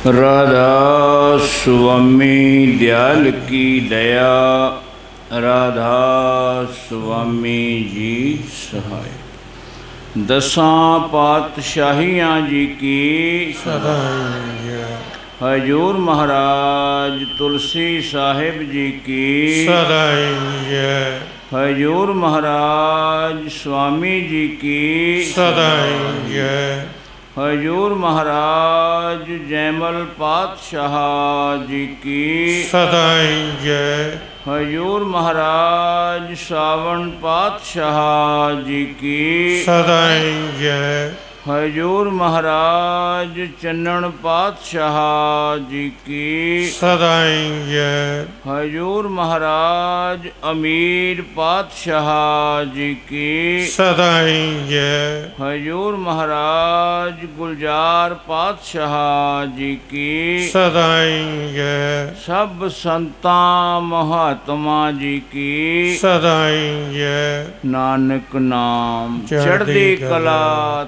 राधा स्वामी दयाल की दया, राधा स्वामी जी सहाय। दसां पातशाहियाँ जी की सदाई। हजूर महाराज तुलसी साहिब जी की सदाई। हजूर महाराज स्वामी जी की सदाई। हजूर महाराज जयमल पातशाह जी की सदाई। हजूर महाराज सावन पातशाह जी की सदाई। हजूर महाराज चन्नन पातशाह जी की सदाई। हजूर महाराज अमीर पातशाह जी की सदाई। हजूर महाराज गुलजार पातशाह जी की सदाई। सब संतां महात्मा जी की सदाई। नानक नाम चढ़दी कला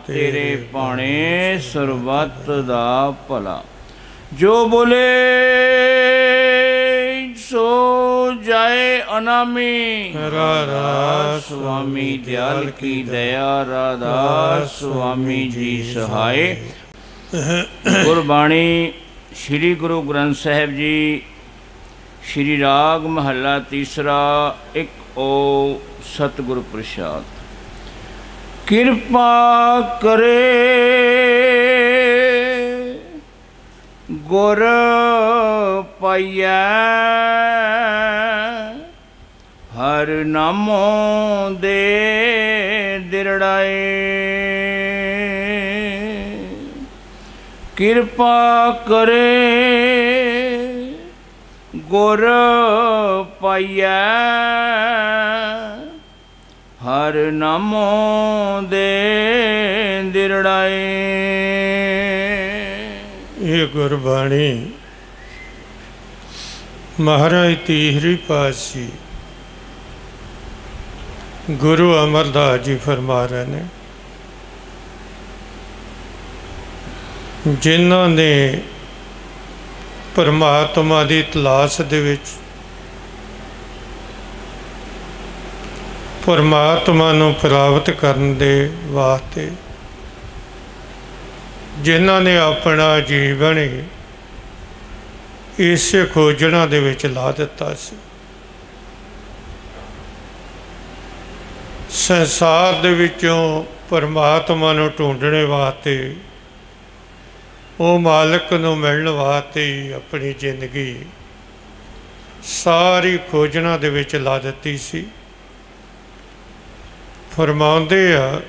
तेरे पाने सर्वत दा भला। जो बोले सो जाए अनामी। राधा स्वामी दयाल की दया, राधा स्वामी जी सहाय। गुरबाणी श्री गुरु ग्रंथ साहिब जी, श्री राग महला तीसरा, एक ओ सतगुरु प्रसाद। कृपा करे गुर पाइया, हर नामों दे दिरड़ाए। कृपा करे गुर पाइया, हर नामों दे दिरड़ाए। ये गुरबाणी महाराज तीसरी पातशाही गुरु अमरदास जी फरमा रहे ने, जिन्हों ने परमात्मा की तलाश दे विच परमात्मा नूं प्राप्त करन दे वास्ते जिन्हों ने अपना जीवन इस खोजना दे विच ला दिता सी। संसार दे विचों परमात्मा नूं ढूंढने वास्ते, वो मालिक नूं मिलण वास्ते अपनी जिंदगी सारी खोजना दे विच ला दिती सी। फरमाउंदे आ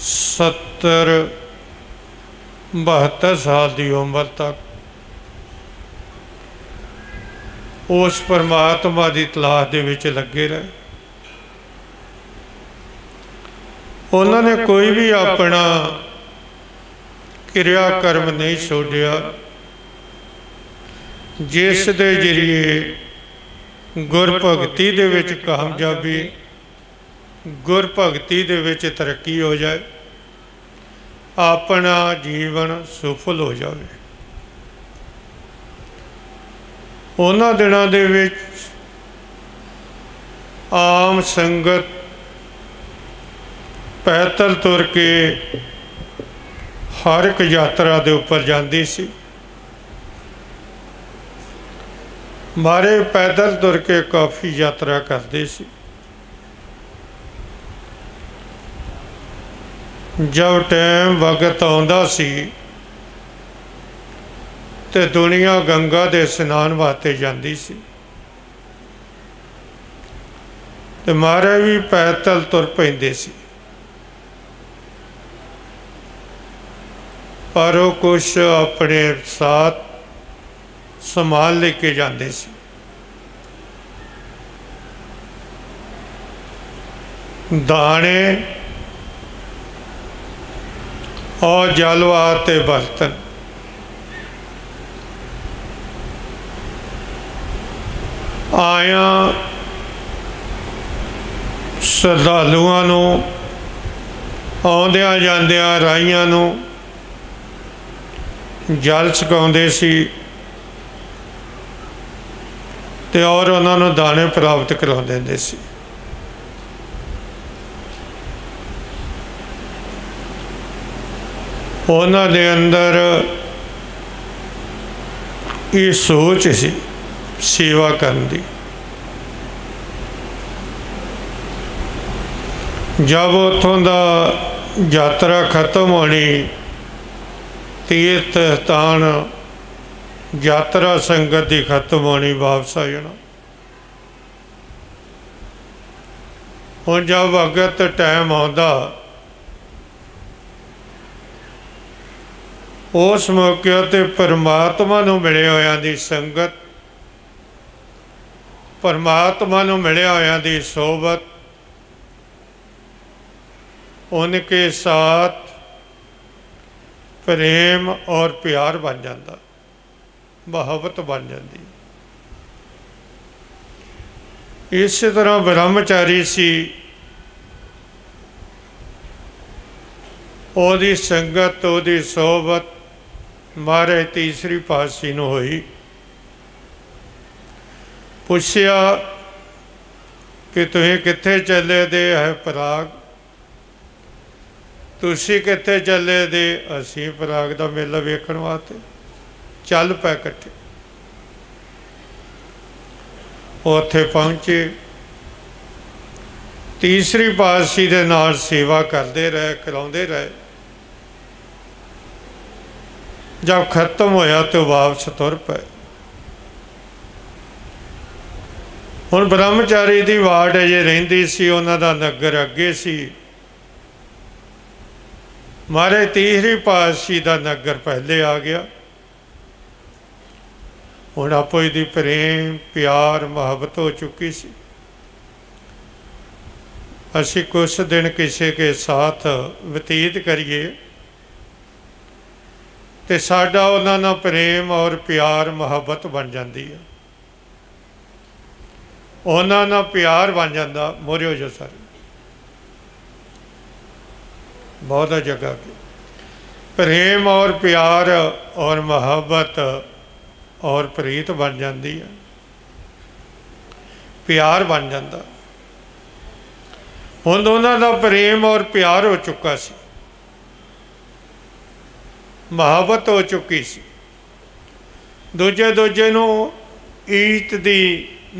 70-72 साल की उम्र तक उस परमात्मा की तलाश दे विच लगे रहे। उन्होंने कोई भी अपना क्रियाकर्म नहीं छोड़िया, जिस दे जरिए गुरभगती दे विच कामयाबी, गुरभगती दे विच तरक्की हो जाए, अपना जीवन सफल हो जाए। उन्हां दिनां दे विच आम संगत पैदल तुर के हर एक यात्रा दे उपर जाती सी। मारे पैदल तुर के काफ़ी यात्रा करते सी। जब टाइम वक्त आउंदा सी ते दुनिया गंगा दे स्नान वास्ते जाती सी, ते महाराज भी पैदल तुर पैंदे सी। पर वो कुछ अपने साथ समान लेके जाते सी। दाने और जलवार ते बर्तन, आया श्रद्धालुआं नूं आउंदियां जांदियां राहियां नूं जल छकाउंदे सी ते और उन्हां नूं दाणे प्राप्त करा दिंदे सी। उन्हां दे अंदर ये सोच सी सेवा करन दी। जब उत्थों दा यात्रा खत्म होनी, तीर्थ स्थान यात्रा संगत की खत्म होनी, वापस आ जाना। हुण जब अगत टाइम आउंदा, उस मौके ते परमात्मा नूं मिले होयां दी संगत, परमात्मा नूं मिले होयां दी सोबत, उनके साथ प्रेम और प्यार बन जाता, मोहब्बत बन जाती। इस तरह ब्रह्मचारी सी, ओदी संगत, ओदी सोबत महाराज तीसरी पातशाही नूं होई। पुछया कि तुसीं कित्थे चले दे है पराग, तुसी कित्थे चले दे, असीं पराग दा मेला वेखण वास्ते। चल पै कट्ठे। उत्थे पहुँचे, तीसरी पातशाही दे नाल सेवा करते रहे, कराउंदे रहे। जब खत्म होया तो वापस तुर पे। हुण ब्रह्मचारी दी वार्ड अजे रहिंदी सी, उन्हां दा नगर अगे सी। महाराज तीसरी पातशाही दा नगर पहले आ गया। हुण आपो दी प्रेम प्यार मोहब्बत हो चुकी सी। असी कुछ दिन किसी के साथ व्यतीत करिए तो साडा उन्हां नाल प्रेम और प्यार मोहब्बत बन जाती है, उन्हां नाल प्यार बन जाता। मोरे हो जो सारे बहुत जगह की प्रेम और प्यार और मोहब्बत और प्रीत बन जाती है, प्यार बन जाता। हुण दोनों का प्रेम और प्यार हो चुका सी, मोहब्बत हो चुकी सी। दूजे दूजे नूं ईत दी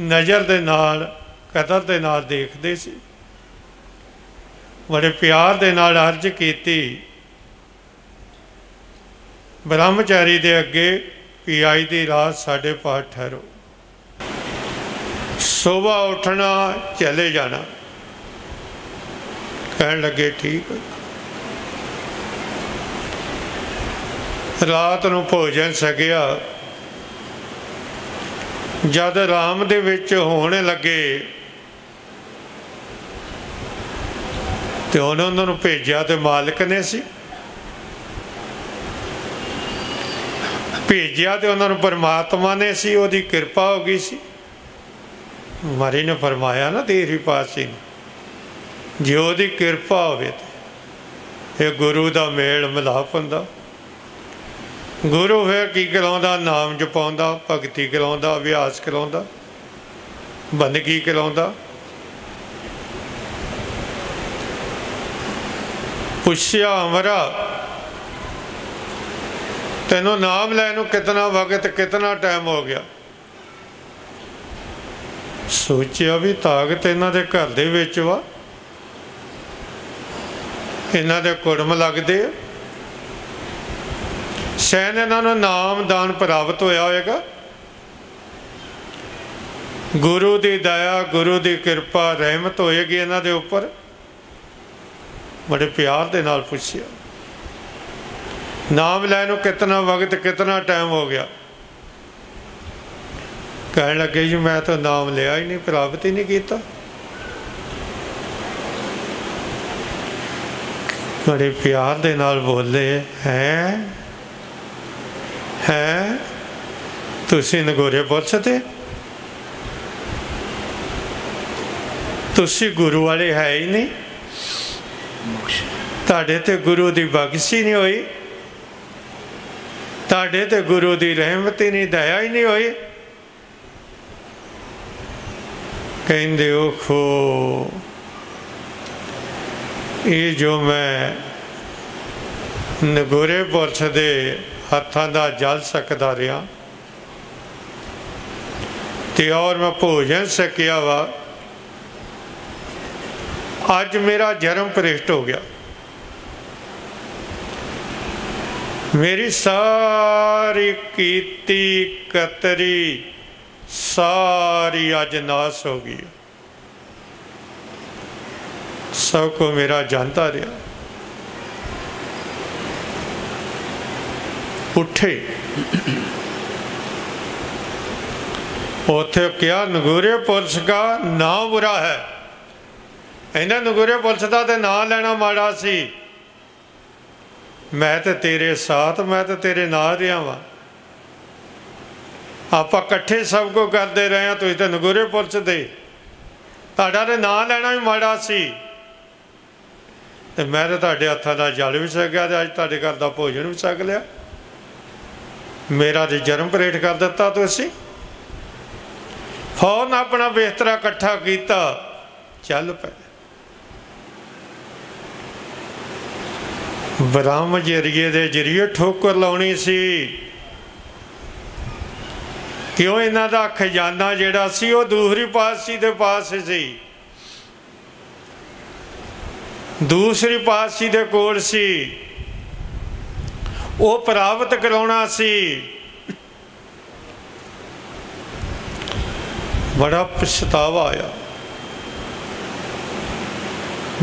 नज़र दे नाल, कदर दे नाल देखदे सी। बड़े प्यार दे नाल अर्ज कीती ब्रह्मचारी दे अगे कि अज दी रात साडे पास ठहरो, सुबह उठना चले जाना। कहन लगे ठीक है। रात नूं भोजन छकिया, जद आराम दे विच होने लगे तो उन्होंने भेजा तो मालिक ने सी, भेजा तो उन्होंने परमात्मा ने सी, उसकी कृपा हो गई सी। मारी ने फरमाया ना तीसरी पातशाही ने, जो उसकी कृपा होवे ते गुरु का मेल मिलाप हुंदा। गुरु फिर की कराउंदा, नाम जपाउंदा, भगती कराउंदा, अभ्यास कराउंदा, बंदगी कराउंदा। पुछया अमरा तेनों नाम लैन कितना वक्त कितना टाइम हो गया? सोचिया भी ताकत इन्हां दे घर दे विच वा, इन्हां दे कुड़म लगदे आ, शायद इन्हां नाम दान प्राप्त होया होएगा। गुरु की दया गुरु की कृपा रहमत होएगी इन्हां दे उपर। बड़े प्यार दे नाल पुछया नाम लैन कितना वक्त कितना टाइम हो गया? कहने लगे जी मैं तो नाम लिया ही नहीं, प्राप्त ही नहीं किया। बड़े प्यार दे नाल बोले हैं तुसी नगोरे पुछते, तुसी गुरु वाले है ही नहीं, तुहाडे ते गुरु की बख्श ही नहीं हुई। ਤੁਹਾਡੇ ਤੇ ਗੁਰੂ ਦੀ ਰਹਿਮਤ ਹੀ नहीं, दया ही नहीं होई। कहते ओखो ये जो मैं नगोरे पुरश दे हत्थां दा जल सकदा रहा ते और मैं भोजन सकिया वा, अज मेरा जन्म भ्रिष्ट हो गया। मेरी सारी कीती कतरी सारी अज नाश हो गई। सब को मेरा जानता रहा। उठे उथे क्या नगूरे पुरुष का नाम बुरा है। इन्हें नगूरे पुरुष का तो नाम लेना माड़ा सी। मैं तो तेरे साथ, मैं तो तेरे नाल रहा वा। आप कट्ठे सब को करते रहे हैं, तुम तो नगूरे पुरुष दे, तुहाडा तो नाम लेना भी माड़ा सी। तो मैं तो तुहाडे हत्थां दा जल भी छकिया ते अज तुहाडे घर दा भोजन भी छक लिया। मेरा तो जन्म भरेट कर दिता तुसीं। फौरन अपना बिस्तरा इकट्ठा किया, चल पे। ब्रह्म जरिए दे जरिए ठोकर लाउणी सी। क्यों इन्हां दा खजाना जिहड़ा सी वो दूसरी पातशाही दे पास सी, दूसरी पातशाही दे कोल सी, वो प्राप्त कराउणा सी। बड़ा पछतावा आया।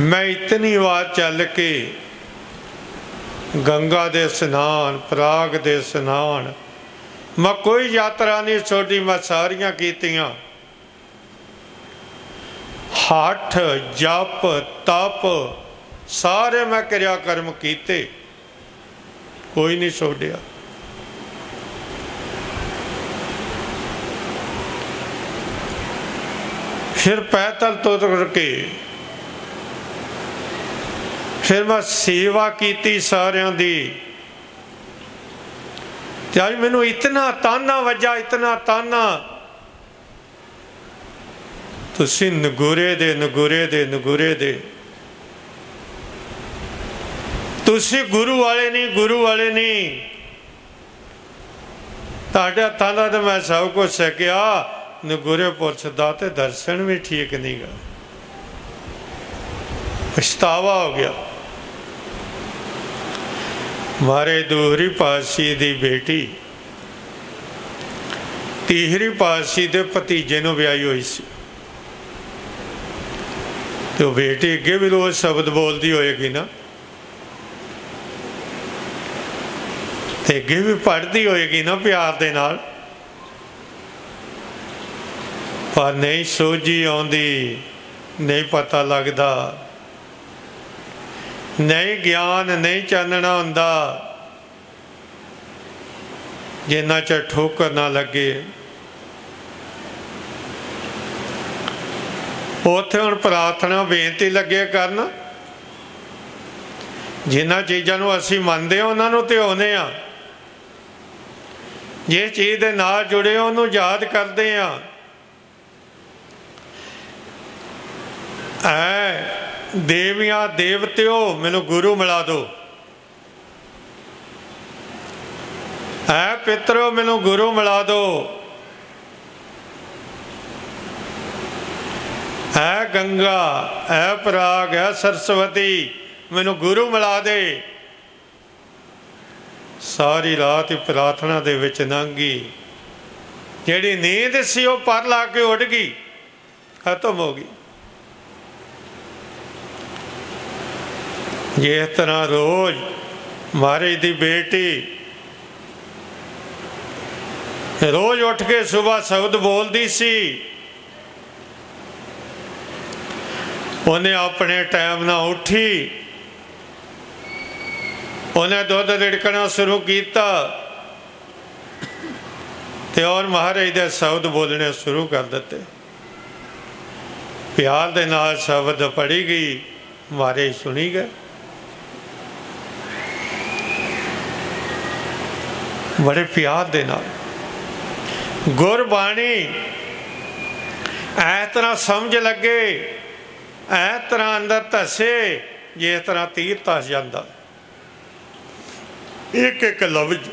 मैं इतनी बार चल के गंगा दे स्नान, पराग दे स्नान, मैं कोई यात्रा नहीं छोड़ी, मैं सारियां कीतियां। हठ जप तप सारे मैं क्रिया कर्म कीते, कोई नहीं छोड़िया। फिर पैदल तो करके फिर मैं सेवा की सारियां दी। अज मैनू इतना ताना वजा, इतना ताना, तुसी नगूरे दे नगूरे दे नगूरे दे, तुसी गुरु वाले नहीं, गुरु वाले नहीं। तुहाडे हत्थां दा तो मैं सब कुछ सकिया, नगूरे पुरुष दा ते दर्शन भी ठीक नहीं गा। पछतावा हो गया। मारे दूसरी पातशाही दी बेटी तीसरी पातशाही दे भतीजे नूं विआही हुई सी। तो बेटी अगे भी रोज शब्द बोलती होएगी ना, ते अगे भी पढ़ती होएगी ना प्यार दे नाल, पर नहीं सोझी आउंदी, नहीं पता लगता, नहीं ज्ञान नहीं चानना हुंदा जिन्ना च ठोकर ना लगे। उत्थे हुण प्रार्थना बेनती लगे करन, जिन्ना चीज़ां नूं असीं मनदे हां उन्हां नूं ते होने आ, जिस चीज़ दे नाल जुड़े हो उन्हूं याद करदे आ। देवियां देवत्यो मैनू गुरु मिला दो, ऐ पितरो मैनू गुरु मिला दो, ऐ गंगा ऐ पराग ऐ सरस्वती मैनू गुरु मिला दे। सारी रात ही प्रार्थना दे विच लंघ गई। जिहड़ी नींद सी वो पर ला के उड़ गई, खत्म हो गई। जिस तरह रोज महाराज दी बेटी रोज उठ के सुबह शब्द बोलती सी, उन्हें अपने टाइम ना उठी, उन्हें दुध रिड़कना शुरू किया ते और महाराज दे शब्द बोलने शुरू कर दिते। प्यार दे नाल शब्द पढ़ी गई, महाराज सुनी गए। बड़े प्यार दे नाल गुरबाणी इस तरह समझ लगे, इस तरह अंदर धसे जिस तरह तीर धस जाता। एक एक लफ्ज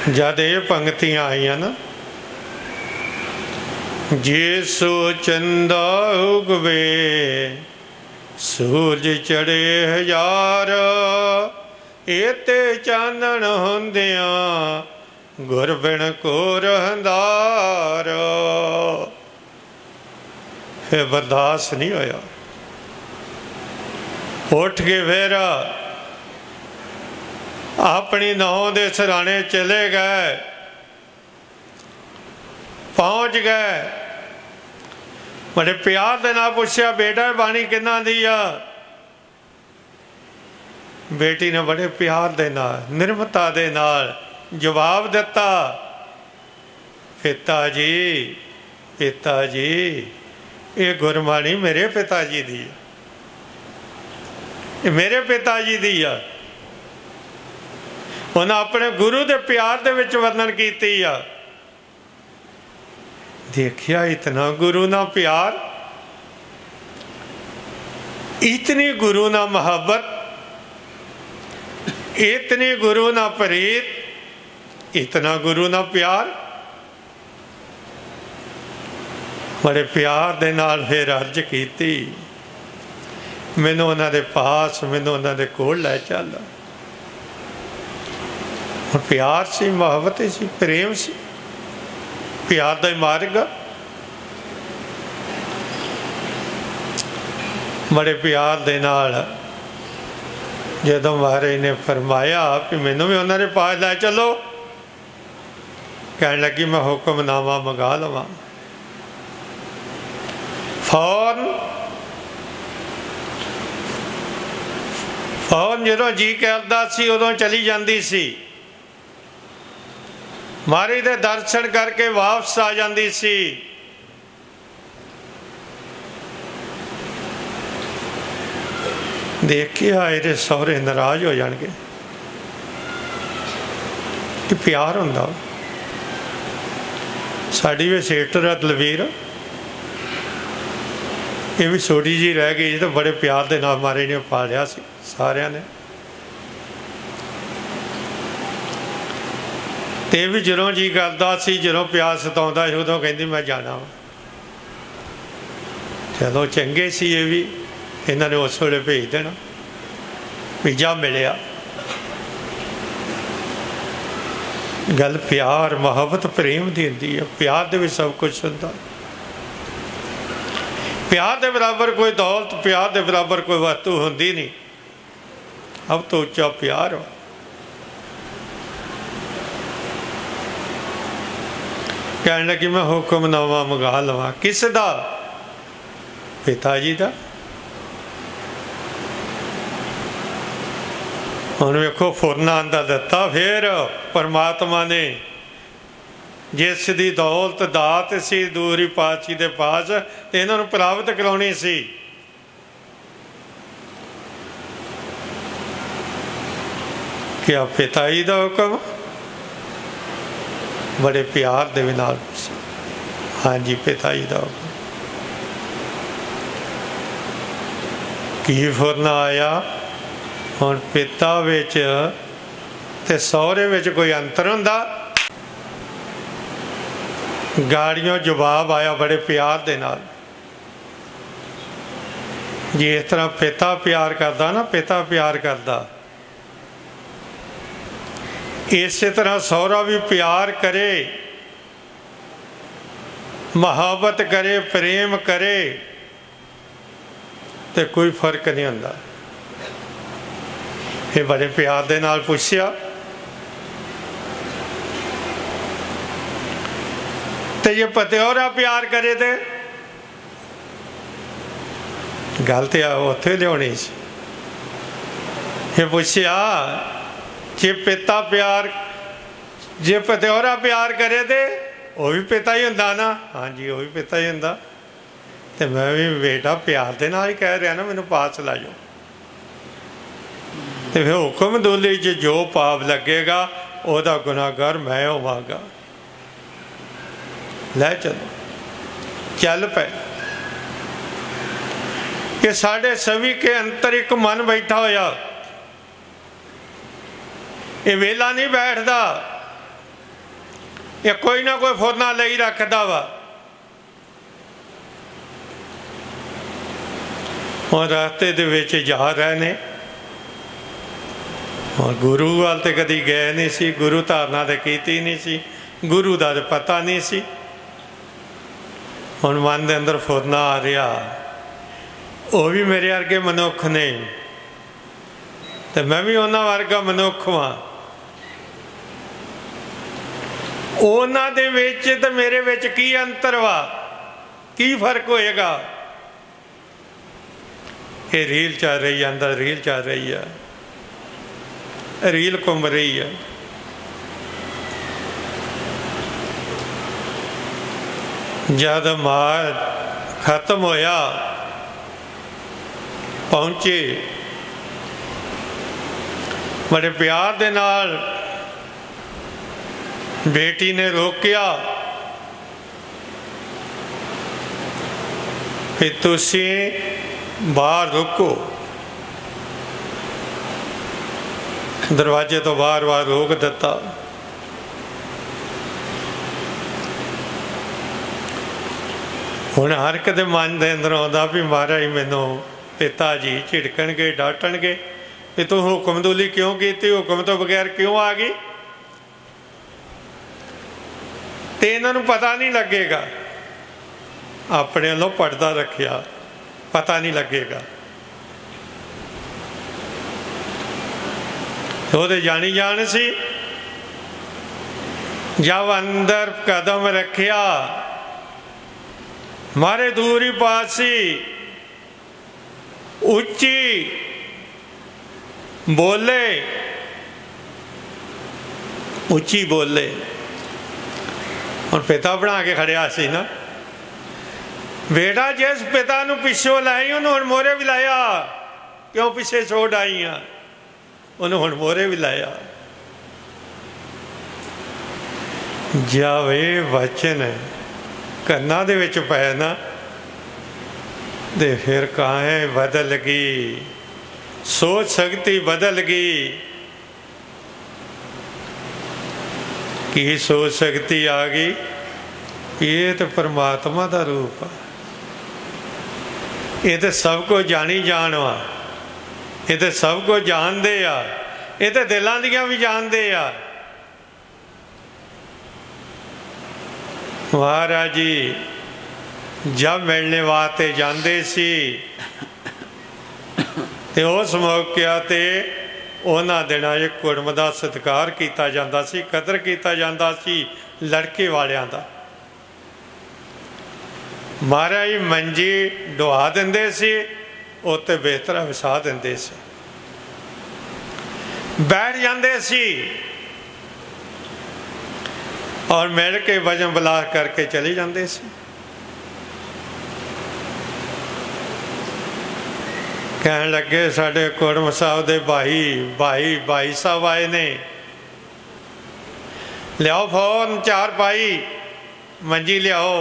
जद ये पंक्तियां आईया ना, जिसो चंदा उगवे सूरज चढ़े हजार, एते चानण हुंदिया गुर बिन कोर हंधार। फिर बर्दाश्त नहीं होया, उठ के फिर अपनी नौ दे सराने चले गए, पहुँच गए। बड़े प्यार दे नाल पूछया, बेटा बाणी किन्ना दी आ? बेटी ने बड़े प्यार दे नाल निर्मता दे नाल जवाब दिता, पिता जी ये गुरबाणी मेरे पिता जी दी है, मेरे पिता जी दी आ। उन्हें अपने गुरु के प्यार दे विच वर्णन कीती आ। देखिया इतना गुरु ना प्यार, इतनी गुरु ना मोहब्बत, इतनी गुरु ना प्रीत, इतना गुरु ना प्यार। बड़े प्यार दे नाल फिर अर्ज कीती, मैनू उन्हां दे पास, मैनू उन्हां दे कोल लै चल। प्यार सी, मोहब्बत सी, प्रेम सी, प्यार दा मार्ग। बड़े प्यार दे नाल जदों महाराज ने फरमाया कि मैनू भी उन्होंने पास लै चलो, कहने लगी मैं हुक्मनामा मंगा लवां। फौरन जदों जी करदा सी उदों चली जाती सी, महाराज दे दर्शन करके वापस आ जाती सी। देख के आए रे सौहरे नाराज हो जाएंगे कि प्यार हुंदा। साड़ी भी सेक्टर है दलवीर, ये भी छोटी जी रह गई तो बड़े प्यार दे नाल महाराज ने पालिया सी सारिਆਂ ने। ते भी जदों जी करदा सी, जदों प्यार सताउंदा सी उदों कहंदी मैं जाना वा। चलो चंगे सी, ये भी इन्हां ने उस वेले भेज देना भी जा मिलिया। गल प्यार मुहब्बत प्रेम दी हुंदी है। प्यार दे विच सब कुछ हुंदा। प्यार दे बराबर कोई दौलत, प्यार दे बराबर कोई वस्तु हुंदी नहीं। अब तो उच्चा प्यार हो। कहने लगी मैं हुक्मनामा मंगा लवां। किस दा? पिता जी दा। हुण वेखो फुरना आंदा दिता। फिर परमात्मा ने जिस दी दौलत दात सी दूरी पातशाही दे पास ते इन्हां नूं प्राप्त कराउणी सी, क्या पिता जी दा हुक्म? बड़े प्यार दे नाल हाँ जी पिता जी दा हुक्म। की फुरना आया? हुण पिता विच ते सौहरे विच कोई अंतर हुंदा? गाड़ियों जवाब आया बड़े प्यार दे नाल। जिस तरह पिता प्यार करदा ना, पिता प्यार करदा, इस तरह सौहरा भी प्यार करे, मोहब्बत करे, प्रेम करे, तो कोई फर्क नहीं हुंदा। ये बड़े प्यार दे नाल पुछया ते जे पतिओरा प्यार करे ते गल तो उत्थे लियानी सी। ये पुछया जे पिता प्यार, जे पतिओरा प्यार करे ते वो भी पिता ही हुंदा ना? हाँ जी वो भी पिता ही हुंदा। ते मैं भी बेटा प्यार दे नाल ही कह रहा ना, मैनू पास ला जाओ। तो फिर हुक्म दूली च जो पाप लगेगा ਉਹਦਾ गुनाहगार मैं होवांगा। लै चलो चल पे कि साढ़े सभी के अंतर एक मन बैठा होया, ये वेला नहीं बैठता, ये कोई ना कोई फुरना ले ही रखता वा। और रास्ते दे विच जा रहे ने और गुरु वाल तो कदी गए नहीं सी, गुरु धारना तो की नहीं सी, गुरु का तो पता नहीं सी। हुण मन के अंदर फुरना आ रहा, वो भी मेरे वर्गे मनुख ने तो मैं भी उन्होंने वर्गा मनुख हाँ। उन्हों दे विच ते मेरे विच की अंतर वा, की फर्क होएगा? ये रील चल रही है, अंदर रील चल रही है, रील घूम रही है। जब मार खत्म होया पहुंचे बड़े प्यार दे नाल बेटी ने रोकिया कि तुसी बाहर रुको। दरवाजे तो बार बार रोक दिता। हुण हर एक दे मन दे अंदर आउंदा भी महाराज मैनू पिता जी झिड़कणगे डांटणगे कि तू हुक्मदुली क्यों की, हुक्म तो बगैर क्यों आ गई। तो इन्हों पता नहीं लगेगा, अपने वालों पर्दा रखिया, पता नहीं लगेगा। वो तो जानी जान सी। जब अंदर कदम रखिया मारे दूरी पासी उच्ची बोले, उच्ची बोले। और पिता बना के खड़िया सी ना, बेटा जिस पिता नू पिछों लाई उन्होंने हुण मोरे भी लाया, क्यों पिछे छोड़ आई हाँ, उन्होंने हुण मोरे भी लाया। जब ये वचन कन्ना दे विच पै ना ते फिर कहाँ बदल गई, सोच शक्ति बदल गई। की सोच शक्ति आ गई, ये तो परमात्मा का रूप है, ये तो सब को जानी जान वा, ये तो सब को जानते आ, ये तो दिलों दियां भी जानते आ। महाराज जी जब मिलने वास्ते जाते सी ते उस मौके ते उन्हां दिनां कुड़म का सत्कार किया जाता सी, कदर किया जाता सी लड़के वालियां दा। महाराज जी मंजी डुहा देंदे सी, उत्ते बिस्तरा विछा देंदे सी, बैठ जाते सी और मिल के वजन बिलास करके चले जाते सी। कहन लगे साडे कुड़म साहब दे भाई साहब आए ने, लियाओ फोन चार पाई मंजी लियाओ,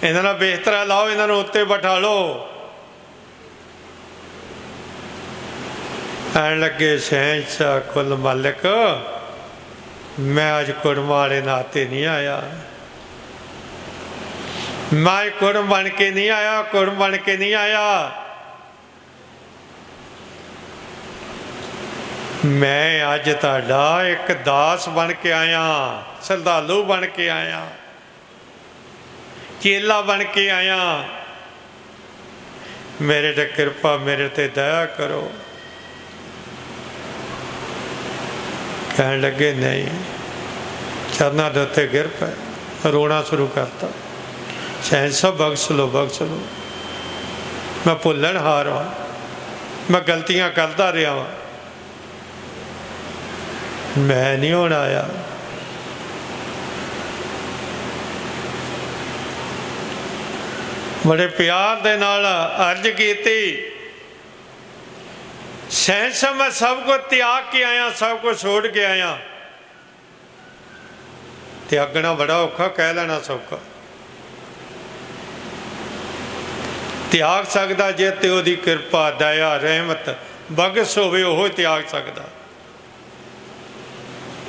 इन्होंने बिस्तरा लाओ, इन्होंने उत्ते बिठा लो। कहन लगे शहंशाह कुल मालिक मैं अज कुड़म वाले नाते नहीं आया, मैं कुड़म बन के नहीं आया, कुड़म बन के नहीं आया, मैं अज तुहाडा एक दास बन के आया, श्रद्धालु बन के आया, चेला बन के आया। मेरे ते कृपा, मेरे ते दया करो। कहने लगे नहीं, चरना दे उत्ते गिर पे रोना शुरू करता, शहंशाह बख्श लो बख्श लो, मैं भुल्लण हार हाँ, मैं गलतियां करता रहा हाँ, मैं नहीं होना आया। बड़े प्यार दे नाल अर्ज की, सैंसा मैं सब को त्याग के आया, सब को छोड़ के आया। त्यागना बड़ा औखा, कह लेना सौखा। त्याग सकता जे ते ओदी कृपा दया रहमत बगस होवे, ओह त्याग सकता।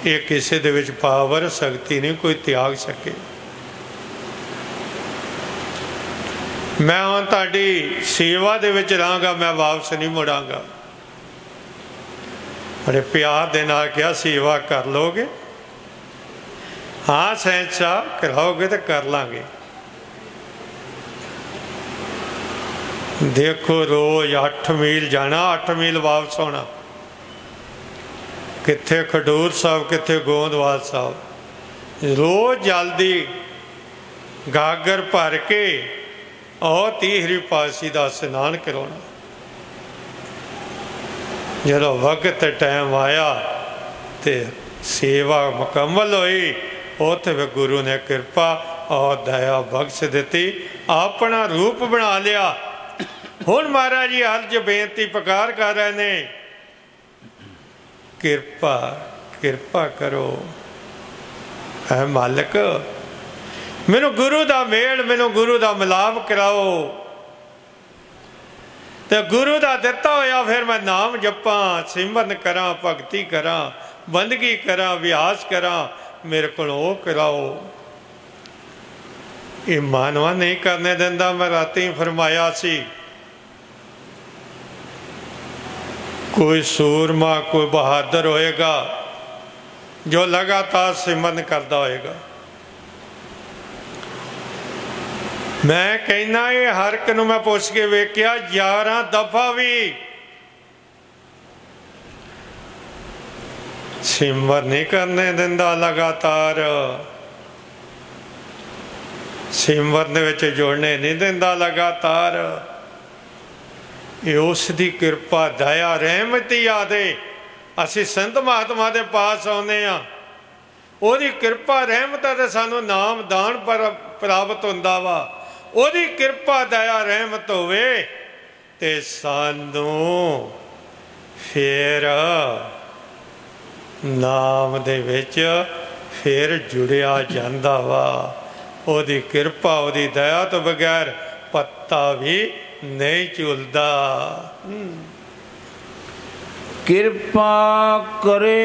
ये किसी दे विच पावर शक्ति नहीं कोई त्याग सके। मैं हुण तुहाडी सेवा दे विच रहांगा, मैं वापस नहीं मुड़ांगा। बड़े प्यार दे नाल कहा सेवा कर लोगे? हाँ शहंशाह कराओगे तो कर लांगे। देखो रोज 8 मील जाना, 8 मील वापस आना। कित्थे खडूर साहब, कित्थे गोंदवाल साहब। रोज जल्दी गागर भर के और तीसरी पातशाही का स्नान कराना। जो वक्त टाइम आया तो सेवा मुकम्मल हुई, उत्थे फिर गुरु ने कृपा और दया बख्श दी, अपना रूप बना लिया। हुण महाराज जी अर्ज बेनती पुकार कर रहे ने, कृपा कृपा करो है मालिक, मैनू गुरु का मेल, मैनू गुरु का मिलाप कराओ। तो गुरु का दिता होया फिर मैं नाम जपा, सिमरन करा, भगती करा, बंदगी करा, अभ्यास करा, मेरे को कराओ। ये मानवा नहीं करने देंदा। मैं राती फरमाया सी, कोई सूरमा कोई बहादुर होएगा जो लगातार सिमरन करता होएगा। मैं कहना ये हर एक नूं मैं पुछ के वेख्या, 11 दफा भी सिमरन नहीं करने दिंदा, लगातार सिमरन विच जोड़ने नहीं दिंदा लगातार। ये उसकी कृपा दया रहमत ही आदे। असी संत महात्मा के पास आने, ओदी कृपा रहमत है सानू नाम दान पर प्राप्त होंदा वा। ओदी कृपा दया रहमत होवे ते सानू फिर नाम दे विच फिर जुड़िया जांदा वा। ओदी कृपा ओदी दया तो बगैर पत्ता भी नहीं झूलदा। कृपा करे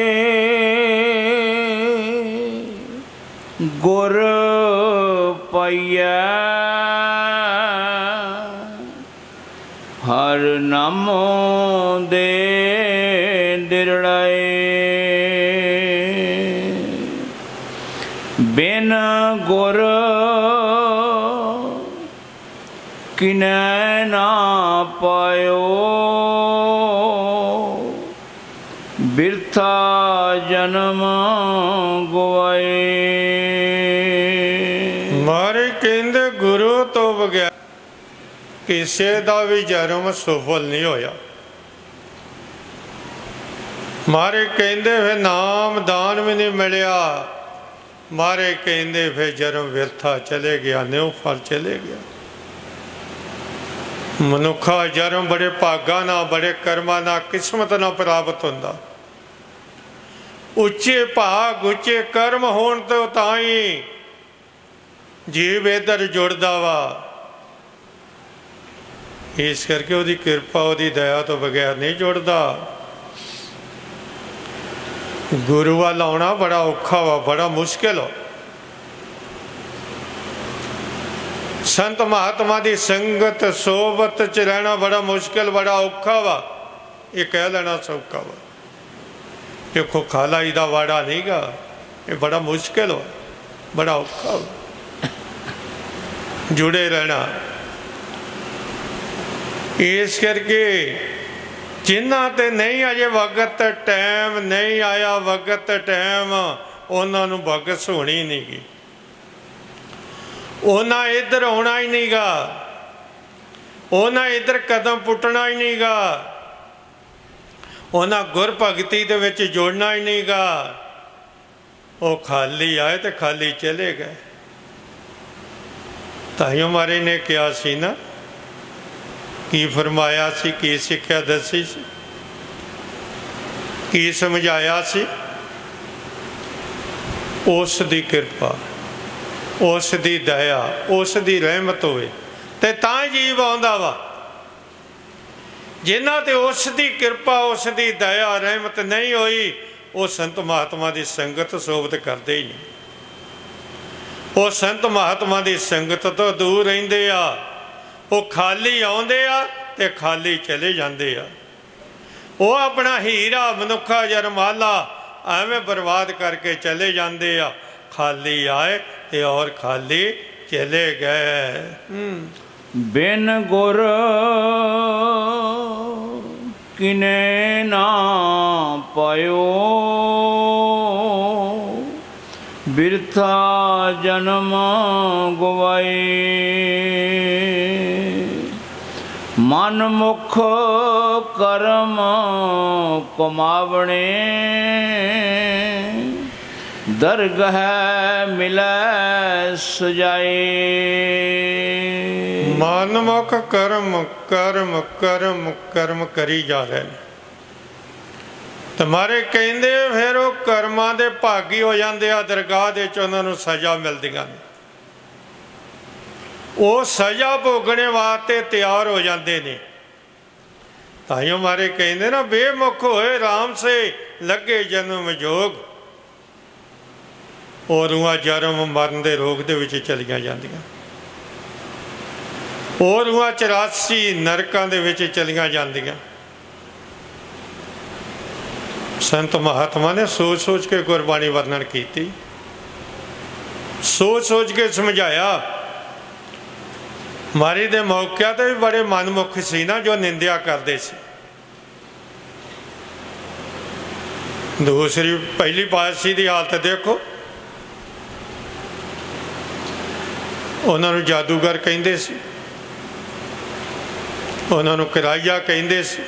गुर पाइया, हर नामो दे दिरड़ाए। बिन गुर किनै ना पायो, बिरथा जन्म गवाए। मारे कहते गुरु तो बगैर किसी का भी जन्म सफल नहीं होया। मारे कहते फिर नाम दान भी नहीं मिलया। मारे कहते फिर जन्म व्यर्था चले गया, न्यू फल चले गया। मनुखा जन्म बड़े भागा ना, बड़े कर्मा ना, किस्मत ना प्राप्त होंदा। उच्चे भाग उच्चे कर्म होण तो ताई जीव इधर जुड़दा वा। इस करके उसकी कृपा उसकी दया तो बगैर नहीं जुड़दा। गुरु वाल आना बड़ा औखा वा, बड़ा मुश्किल हो। संत महात्मा की संगत सोबत च रहना बड़ा मुश्किल, बड़ा औखा वा। ये कह लेना सौखा वा। देखो खाला जी का वाड़ा नहीं गा, ये बड़ा मुश्किल हो, बड़ा औखा हो जुड़े रहना। इस करके जिन्हां ते नहीं अजे वक्त टाइम नहीं आया, वक्त टाइम उन्होंने बगस होनी नहीं गी। उन्हें इधर आना ही नहीं गा, उन्हें इधर कदम पुटना ही नहीं गा, उन्हें गुर भगती दे विच जोड़ना ही नहीं गा। वो खाली आए तो खाली चले गए। ताइयों मारे ने कहा सी ना, की फरमाया सी, की सिक्ख्या दसी सी। की समझाया सी? उस दी कृपा, उस दी दया, उस दी रहमत होवे ते तां जीव आउंदा वा। जिन्हां ते उस दी कृपा, उस दी दया रहमत नहीं होई, वो संत महात्मा की संगत सोबत करते ही नहीं। वो संत महात्मा की संगत तो दूर रहिंदे आ। वो खाली आउंदे आ ते खाली चले जाते आ। वो अपना हीरा मनुखा जरमाला एवें बर्बाद करके चले जाते आ। खाली आए ते और खाली चले गए। बिन गुर किने ना पायो, बिरथा जन्म गवाए। मन मुख कर्म कमावणे, दरगह मिलै सजाए। मनमुख कर्म कर्म कर्म कर्म करी जा रहे हैं। तुम्हारे कहते फिर वो कर्मां दे भागी हो जाते आ, दरगाह दे च उन्हां नूं सज़ा मिलदियां ने। वो सज़ा भोगने वास्ते तैयार हो जाते हैं। ताइयों मारे कहते ना, बेमुख होए राम से लगे जन्म जोग, और रूहां जन्म मरण के रोग दे विच चलियां जांदियां। और रूहां 84 नरकां दे विच चलियां जांदियां। संत महात्मा ने सोच सोच के गुरबाणी वर्णन की, सोच सोच के समझाया। मारी दे मौके तो भी बड़े मनमुख सी ना, जो निंदिया करते सी। दूसरी पहली पातशाही की हालत देखो, उन्होंने जादूगर कहते सी, उन्होंने किराया कहते सी,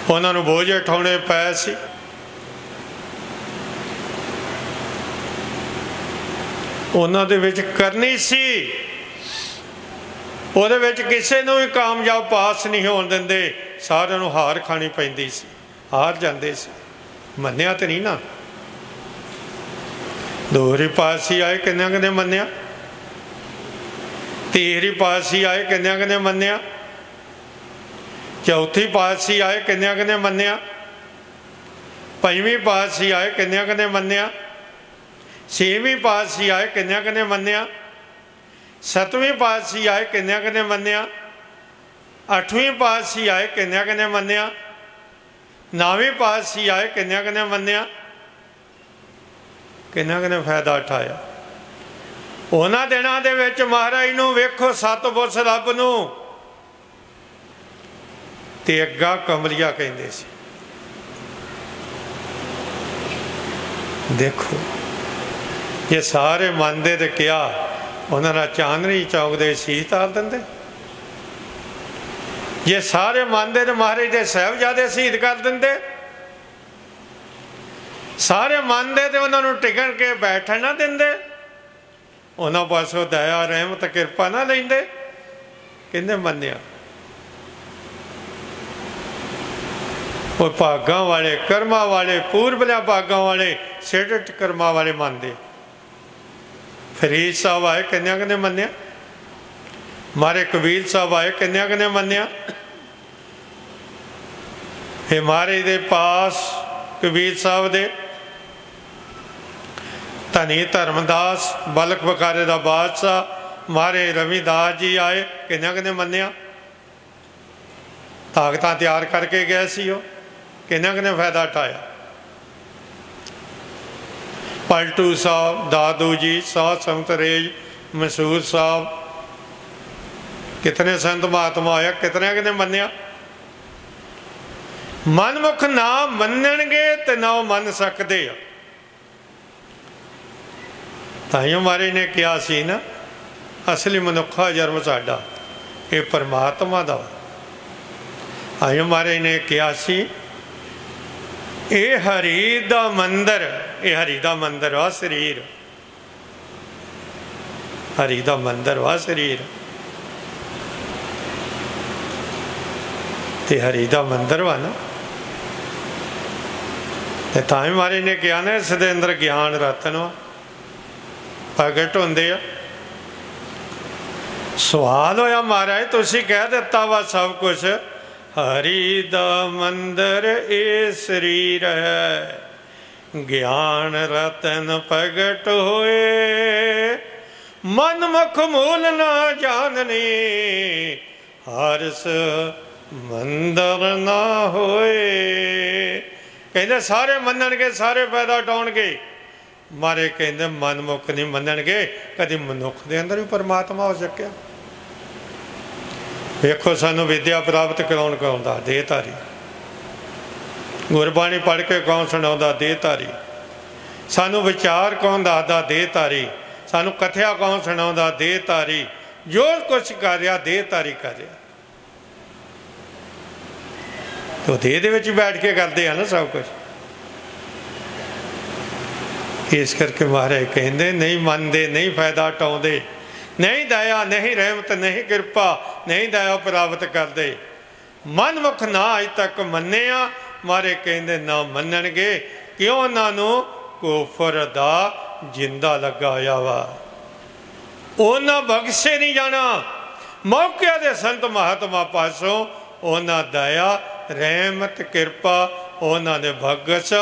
उन्होंने बोझ उठाने पै सी। उन्हों दे विच करनी सी, उहदे विच किसी नूं भी कामयाब पास नहीं होण दिंदे। सारिआं नूं हार खानी पैंदी सी, हार जांदे सी। मन्निया तो नहीं ना। दूसरी पातशाही आए, किन्ने किन्ने मन्निया। तीसरी पातशाही आए, किन्ने किन्ने मन्निया। चौथी पातशाही आए, किन्ने किन्ने मन्निया। पंजवीं पातशाही आए, किन्ने किन्ने मन्निया। छेवीं पातशाही आए, किन्ने किन्ने मन्निया। सतवीं पातशाही आए, किन्ने किन्ने मन्निया। अठवीं पातशाही आए, किन्ने किन्ने मन्निया। नौवीं पातशाही आए, किन्ने किन्ने मन्निया। किन्ना किन्ने फायदा उठाया। उन्हां दिनां दे विच महाराज नूं वेखो, सतपुरुष रब नूं ते अग्गा कमलिया कहंदे सी। देखो ये सारे मनदे ते क्या उन्होंने चांदनी चौक दे शीश तार देंदे। ये सारे मनदे ते महाराज दे साहिबजादे शहीद कर देंदे। सारे मनदे ते उन्होंने टिकण के बैठण ना देंदे। उन्होंने पासों दया रहमत कृपा ना लेंदे। कहंदे मन्निया। वो भागां वाले, कर्मा वाले, पूर्वलिया भागां वाले, सेठ कर्मा वाले मनदे। फरीद साहब आए, किन्ने किन्ने मन्निया। मारे कबीर साहब आए, किन्ने किन्ने मन्निया। फिर मारे दे पास कबीर साहब दे धनी धर्मदास बलक बकारे का बादशाह मारे रविदास जी आए, किन्ने किन्ने मन्निया। ताकत तैयार करके गए सी, किन्ने किन्ने फायदा उठाया। पलटू साहब, दादू जी, साध संत रेज, मसूर साहब, कितने संत महात्मा आया, कितने किन्ने मन्निया। मनमुख ना मनणगे ते ना मन सकते। ताइयों महाराज ने कहा सी ना, असली मनुखा जन्म साडा ये परमात्मा दा। ताइयों महाराज ने कहा सी, ये हरि दा मंदिर, ये हरि दा मंदिर वा शरीर, हरि दा मंदिर वा शरीर। ते हरि दा मंदिर वा ना, ਤੇ ਤਾਂ ਹੀ ਮਹਾਰਾਜ ਨੇ ਕਿਹਾ ਨਾ ਇਸ ਦੇ ਅੰਦਰ ਗਿਆਨ ਰਤਨ ਪ੍ਰਗਟ ਹੁੰਦੇ ਆ। ਸਵਾਲ ਹੋਇਆ ਮਹਾਰਾਜ ਤੁਸੀਂ ਕਹਿ ਦਿੱਤਾ ਵਾ ਸਭ ਕੁਛ, ਹਰੀ ਦਾ ਮੰਦਰ ਇਹ ਸਰੀਰ ਹੈ, ਗਿਆਨ ਰਤਨ ਪ੍ਰਗਟ ਹੋਏ, ਮਨ ਮੁਖ ਮੂਲ ਨਾ ਜਾਣਨੀ, ਹਰਸ ਮੰਦਰ ਨਾ ਹੋਏ। ਕਹਿੰਦੇ ਸਾਰੇ ਮੰਨਣਗੇ, ਸਾਰੇ ਫਾਇਦਾ ਉਠਾਉਣਗੇ। ਮਾਰੇ ਕਹਿੰਦੇ ਮਨ ਮੁਖ ਨਹੀਂ ਮੰਨਣਗੇ। ਕਦੀ ਮਨੁੱਖ ਦੇ ਅੰਦਰ ਵੀ ਪਰਮਾਤਮਾ ਹੋ ਸਕਿਆ? ਵੇਖੋ ਸਾਨੂੰ ਵਿਦਿਆ ਪ੍ਰਾਪਤ ਕਰਾਉਣ ਕੌਣ ਦਾ? ਦੇਹਧਾਰੀ। ਗੁਰਬਾਣੀ ਪੜ੍ਹ ਕੇ ਕੌਣ ਸੁਣਾਉਂਦਾ? ਦੇਹਧਾਰੀ। ਸਾਨੂੰ ਵਿਚਾਰ ਕੌਣ ਦੱਸਦਾ? ਦੇਹਧਾਰੀ। ਸਾਨੂੰ ਕਥਿਆ ਕੌਣ ਸੁਣਾਉਂਦਾ? ਦੇਹਧਾਰੀ। ਜੋ ਕੁਛ ਕਰ ਰਿਹਾ ਦੇਹਧਾਰੀ ਕਰ ਰਿਹਾ। ਉਹ ਦੇਹ ਦੇ ਵਿੱਚ ਬੈਠ ਕੇ ਕਰਦੇ ਆ ਨਾ ਸਭ ਕੁਛ। ਇਸ ਕਰਕੇ ਮਹਾਰਾਜ ਕਹਿੰਦੇ ਨਹੀਂ ਮੰਨਦੇ, ਨਹੀਂ ਫਾਇਦਾ ਉਠਾਉਂਦੇ, ਨਹੀਂ ਦਇਆ, ਨਹੀਂ ਰਹਿਮਤ, ਨਹੀਂ ਕਿਰਪਾ, ਨਹੀਂ ਦਇਆ ਪ੍ਰਾਪਤ ਕਰਦੇ। ਮਨਮੁਖ ਨਾ ਅਜ ਤੱਕ ਮੰਨਿਆ। ਮਹਾਰਾਜ ਕਹਿੰਦੇ ਨਾ ਮੰਨਣਗੇ। ਕਿਉਂ? ਉਹਨਾਂ ਨੂੰ ਕੁਫਰ ਦਾ ਜਿੰਦਾ ਲੱਗਾ ਹੋਇਆ ਵਾ। ਉਹਨਾਂ ਬਖਸ਼ੇ ਨਹੀਂ ਜਾਣਾ। ਮੌਕਿਆਂ ਦੇ ਸੰਤ ਮਹਾਤਮਾ ਪਾਸੋਂ ਉਹਨਾਂ ਦਇਆ, ਰਹਿਮਤ, ਕਿਰਪਾ ਉਹਨਾਂ ਨੇ ਬਖਸ਼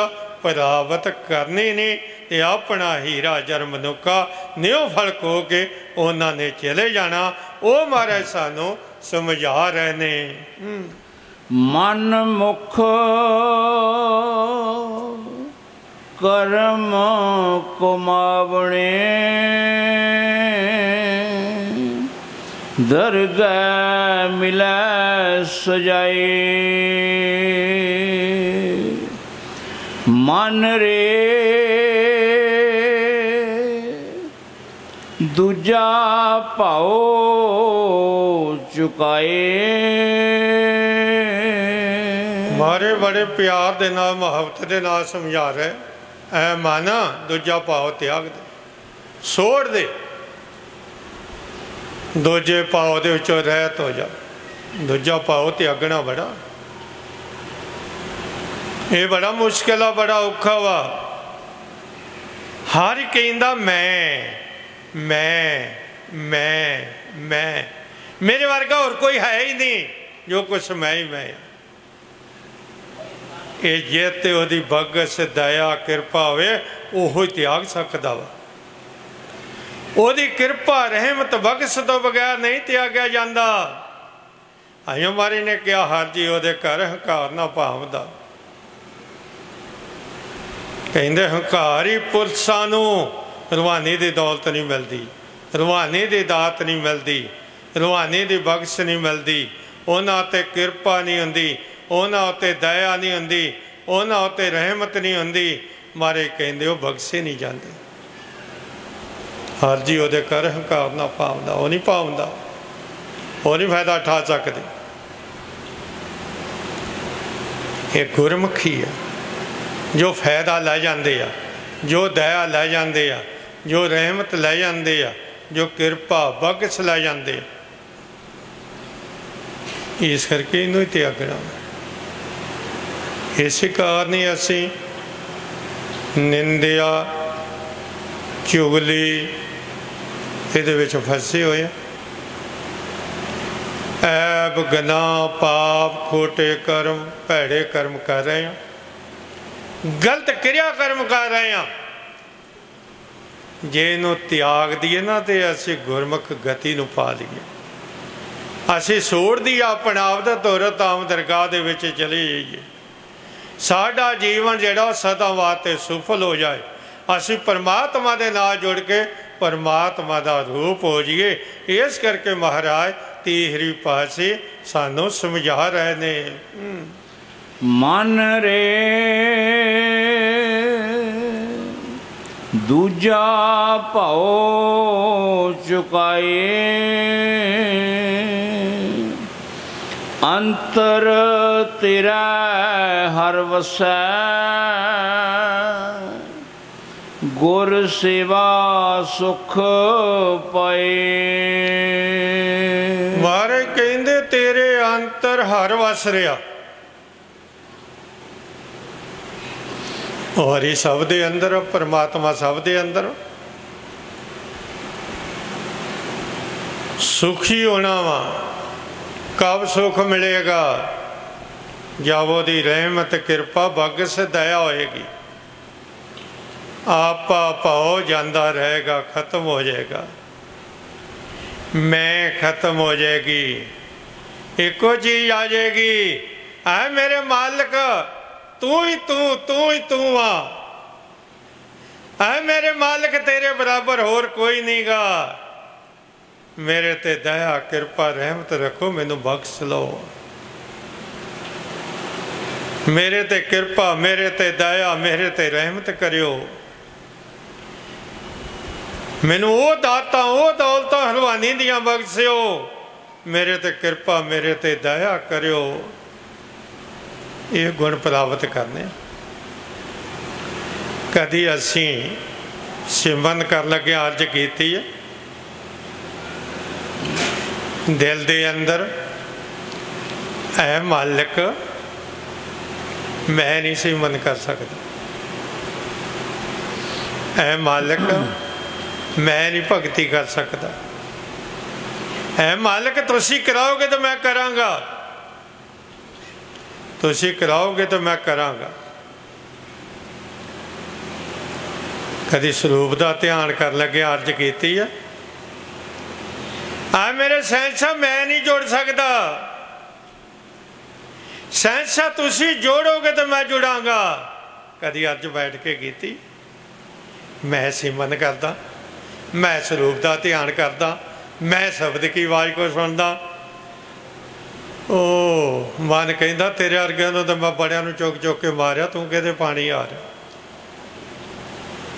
ਪ੍ਰਾਪਤ ਕਰਨੀ ਨਹੀਂ। ਤੇ ਆਪਣਾ ਹੀਰਾ ਜਰ ਮਨੁੱਖਾ ਨਿਉ ਫਲਕ ਹੋ ਕੇ ਉਹਨਾਂ ਨੇ ਚਲੇ ਜਾਣਾ। ਉਹ ਮਹਾਰਾਜ ਸਾਨੂੰ ਸਮਝਾ ਰਹੇ ਨੇ। ਮਨ ਮੁਖ ਕਰਮ ਕਮਾਵਣੇ, ਦਰਗਹਿ ਮਿਲੈ ਸਜਾਏ, ਮਨ ਰੇ ਦੂਜਾ ਭਾਉ ਚੁਕਾਏ। ਮਾਰੇ ਬੜੇ ਪਿਆਰ ਦੇ ਨਾਲ, ਮੁਹੱਬਤ ਦੇ ਨਾਲ ਸਮਝਾ ਰਹੇ। ਐ ਮਨ ਦੂਜਾ ਭਾਉ ਤਿਆਗ ਦੇ, ਛੋੜ ਦੇ, ਦੂਜੇ ਭਾਉ ਦੇ ਵਿੱਚੋਂ ਰਹਿਤ ਹੋ ਜਾ। ਦੂਜਾ ਭਾਉ ਤਿਆਗਣਾ ਬੜਾ, ਇਹ ਬੜਾ ਮੁਸ਼ਕਿਲ ਆ, ਬੜਾ ਔਖਾ ਵਾ। ਹਰ ਕਹਿੰਦਾ ਮੈਂ ਮੈਂ ਮੈਂ ਮੈਂ, ਮੇਰੇ ਵਰਗਾ ਹੋਰ ਕੋਈ ਹੈ ਹੀ ਨਹੀਂ, ਜੋ ਕੁਛ ਮੈਂ ਹੀ ਮੈਂ। ਇਹ ਜੇ ਤੇ ਉਹਦੀ ਬਖਸ਼, ਦਇਆ, ਕਿਰਪਾ ਹੋਵੇ ਉਹੋ ਹੀ ਤਿਆਗ ਸਕਦਾ ਵਾ। ਉਹਦੀ ਕਿਰਪਾ, ਰਹਿਮਤ, ਬਖਸ਼ ਤੋਂ ਬਗੈਰ ਨਹੀਂ ਤਿਆਗਿਆ ਜਾਂਦਾ। ਆਇਓ ਮਾਰੀ ਨੇ ਕਿਹਾ ਹਰ ਜੀ ਉਹਦੇ ਘਰ ਹੰਕਾਰ ਨਾ ਭਾਵਦਾ। ਕਹਿੰਦੇ ਹੰਕਾਰ ਹੀ ਪੁਰਸ਼ਾਂ ਨੂੰ ਰੂਹਾਨੀ ਦੀ ਦੌਲਤ ਨਹੀਂ ਮਿਲਦੀ, ਰੂਹਾਨੀ ਦੀ ਦਾਤ ਨਹੀਂ ਮਿਲਦੀ, ਰੂਹਾਨੀ ਦੀ ਬਖਸ਼ ਨਹੀਂ ਮਿਲਦੀ। ਉਹਨਾਂ ਉੱਤੇ ਕਿਰਪਾ ਨਹੀਂ ਹੁੰਦੀ, ਉਹਨਾਂ ਉੱਤੇ ਦਇਆ ਨਹੀਂ ਹੁੰਦੀ, ਉਹਨਾਂ ਉੱਤੇ ਰਹਿਮਤ ਨਹੀਂ ਹੁੰਦੀ। ਮਾਰੇ ਕਹਿੰਦੇ ਉਹ ਬਖਸ਼ੇ ਨਹੀਂ ਜਾਂਦੇ। ਹਰ ਜੀ ਉਹਦੇ ਘਰ ਹੰਕਾਰ ਨਾ ਭਾਵਦਾ। ਉਹ ਨਹੀਂ ਭਾਵਦਾ, ਉਹ ਨਹੀਂ ਫਾਇਦਾ ਉਠਾ ਸਕਦੇ। ਇਹ ਗੁਰਮੁਖੀ ਆ ਜੋ ਫਾਇਦਾ ਲੈ ਜਾਂਦੇ ਆ, ਜੋ ਦਇਆ ਲੈ ਜਾਂਦੇ ਆ, ਜੋ ਰਹਿਮਤ ਲੈ ਜਾਂਦੇ ਆ, ਜੋ ਕਿਰਪਾ ਬਖਸ਼ ਲੈ ਜਾਂਦੇ ਆ। ਇਸ ਕਰਕੇ ਇਹਨੂੰ ਹੀ ਤਿਆਗਣਾ। ਇਸੇ ਕਾਰਨ ਹੀ ਅਸੀਂ ਨਿੰਦਿਆ, ਚੁਗਲੀ ਇਹਦੇ ਵਿੱਚ ਫਸੇ ਹੋਏ ਆ। ਐਬ, ਗੁਨਾਹ, ਪਾਪ, ਖੋਟੇ ਕਰਮ, ਭੈੜੇ ਕਰਮ ਕਰ ਰਹੇ ਹਾਂ, ਗਲਤ ਕਿਰਿਆ ਕਰਮ ਕਰ ਰਹੇ ਹਾਂ। ਜੇ ਇਹਨੂੰ ਤਿਆਗ ਦਈਏ ਨਾ ਤੇ ਅਸੀਂ ਗੁਰਮੁਖ ਗਤੀ ਨੂੰ ਪਾ ਲਈਏ। ਅਸੀਂ ਛੋੜ ਦਈਏ ਆਪਣਾ ਆਪ ਦਾ ਤੁਰ ਧਾਮ ਦਰਗਾਹ ਦੇ ਵਿੱਚ ਚਲੇ ਜਾਈਏ। ਸਾਡਾ ਜੀਵਨ ਜਿਹੜਾ ਸਦਾ ਵਾਸਤੇ ਸਫਲ ਹੋ ਜਾਏ। ਅਸੀਂ ਪਰਮਾਤਮਾ ਦੇ ਨਾਲ ਜੁੜ ਕੇ ਪਰਮਾਤਮਾ ਦਾ ਰੂਪ ਹੋ ਜਾਈਏ। ਇਸ ਕਰਕੇ ਮਹਾਰਾਜ ਤੀਸਰੀ ਪਾਸੇ ਸਾਨੂੰ ਸਮਝਾ ਰਹੇ ਨੇ। ਮਨ ਰੇ ਦੂਜਾ ਭਾਉ ਚੁਕਾਏ, ਅੰਤਰ ਤੇਰਾ ਹਰ ਵਸੈ, ਗੁਰ ਸੇਵਾ ਸੁਖ ਪਾਏ। ਮਹਾਰਾਜ ਕਹਿੰਦੇ ਤੇਰੇ ਅੰਤਰ ਹਰ ਵਸ ਰਿਹਾ। हरि सब दे अंदर, परमात्मा सब दे अंदर। सुखी होना वा, कब सुख मिलेगा? जब वो रहमत कृपा बगस दया होएगी। आपा भाव जाता रहेगा, खत्म हो जाएगा, मैं खत्म हो जाएगी, एको चीज आ जाएगी, है मेरे मालिक तू ही तू आ, है मेरे मालिक तेरे बराबर होर कोई नहीं गा, मेरे ते दया कृपा रहमत रखो, मैनू बख्श लो, मेरे ते कृपा, मेरे ते दया, मेरे ते रहमत करियो, मैनू वो दाता वो दौलता हलवानी दियां बख्शियो, मेरे ते कृपा मेरे ते दया करियो। ये गुण प्राप्त करने। कदी असी सिमरन कर लगे अर्ज की है, दिल दे अंदर ऐ मालिक मैं नहीं सिमरन कर सकता, ऐ मालिक मैं नहीं भगती कर सकता, ऐ मालिक तुसी कराओगे तो मैं करांगा, तुसी कराओगे तो मैं करांगा। कदी स्वरूप का ध्यान कर लगे अर्ज की है, आ मेरे सैंसा मैं नहीं जोड़ सकता, सैंसा तुसी जोड़ोगे तो मैं जुड़ांगा। कदी अर्ज बैठ के की, मैं सिमरन करदा, मैं स्वरूप का ध्यान करदा, मैं शब्द की आवाज़ को सुनदा, ओ मन कहता तेरे वर्गिया तो मैं बड़िया चुक चुक के मारिया, तू कहते पानी आ रहा,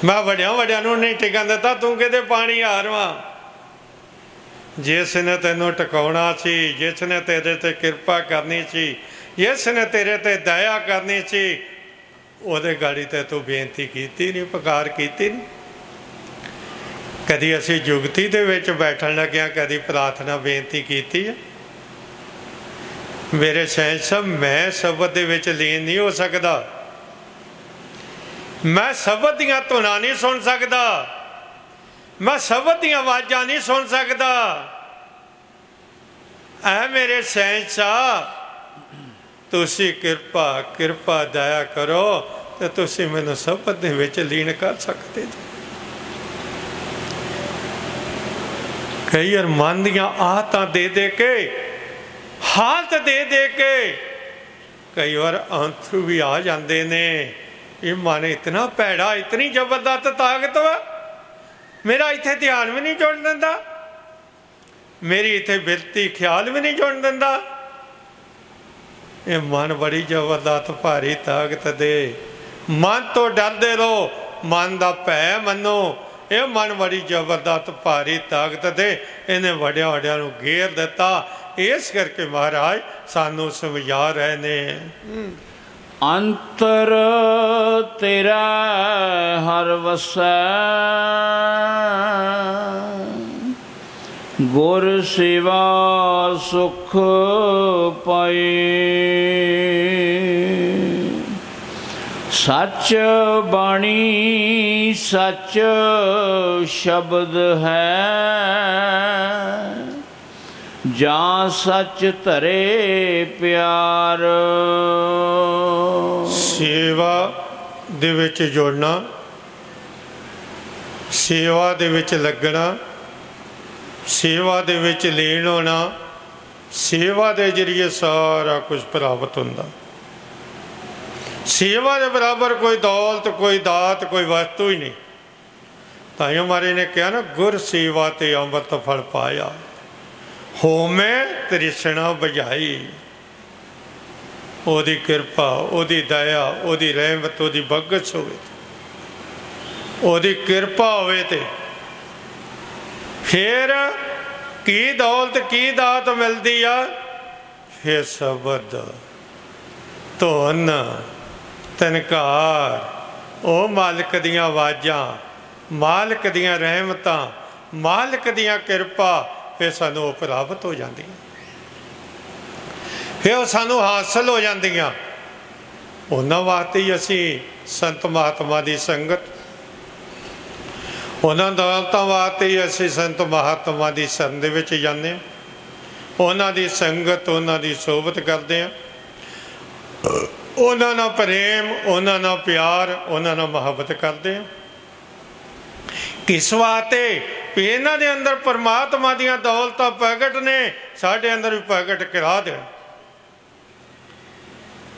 मैं वड्या वड्या नहीं टिकन दिता, तू कहते पानी आ रहा। जिसने तेनों टिकाउणा सी, जिसने तेरे ते कृपा करनी सी, जिसने तेरे ते दया करनी सी, ਉਹਦੇ गाड़ी ते तू बेनती की नहीं, पुकार की नहीं। कदी असी जुगती दे विच बैठन लग्या, कदी प्रार्थना बेनती की है, मेरे सैंसा मैं शब्द दे विच लीन नहीं हो सकता, मैं शब्द दियां धुनां नहीं सुन सकता, मैं शब्द दियां आवाज़ां नहीं सुन सकता, ऐ मेरे सैंसा तुसी कृपा कृपा दया करो तो तुसी मैनू शब्द दे विच लीन कर सकते जी। कई बार मन दियां आहतां दे के, हालत दे के कई बार अंथरू भी आ जाते ने, ये मन इतना भैड़ा, इतनी जबरदस्त ताकत वा, मेरा इत्थे ध्यान भी नहीं जुड़ दिंदा, मेरी इत्थे बिरती ख्याल भी नहीं जुड़ दिंदा। ये मन बड़ी जबरदस्त भारी ताकत दे, मन तो डरदे रहो, मन का भै मनो, ये मन बड़ी जबरदस्त भारी ताकत दे, इन्हें वड्या वड्या नूं घेर दिता। इस करके महाराज सानू समझा रहे ने, अंतर तेरा हर वसै, गुर सेवा सुख पाए, सच बाणी सच शब्द है, जां सच धरे प्यार। सेवा दे विच जुड़ना, सेवा दे विच लगना, सेवा दे विच लीन होना, सेवा के जरिए सारा कुछ प्राप्त होंदा। सेवा के बराबर कोई दौलत, कोई दात, कोई वस्तु ही नहीं। ताइयों महाराज ने कहा ना, गुर सेवा ते अमृत फल पाया, होमे तृष्णा बुझाई। ओदी कृपा, ओदी दया, ओदी रहमत, ओदी बगस होवे, ओदी कृपा होवे ते फिर की दौलत की दात मिलती आ, फिर शब्द, धुन, तनकार, ओ मालिक दियां आवाज़ां, मालिक दियां रहमतां, मालिक दियां कृपा, फिर सानू प्राप्त हो जांदियां, फिर सानू हासिल हो जांदियां। उन्हां वास्ते ही असीं संत महात्मा की संगत। उन्होंने दौलतों वास्ते ही असी संत महात्मा की शरण दे विच जाने, उन्हों की संगत, उन्हों की सोबत करते हैं, उन्होंने प्रेम, उन्होंने प्यार, उन्होंने मुहब्बत करते हैं। किस वास्ते भी इन्हों के अंदर परमात्मा दियां दौलतां प्रगट ने, साढ़े अंदर भी प्रगट करा देन।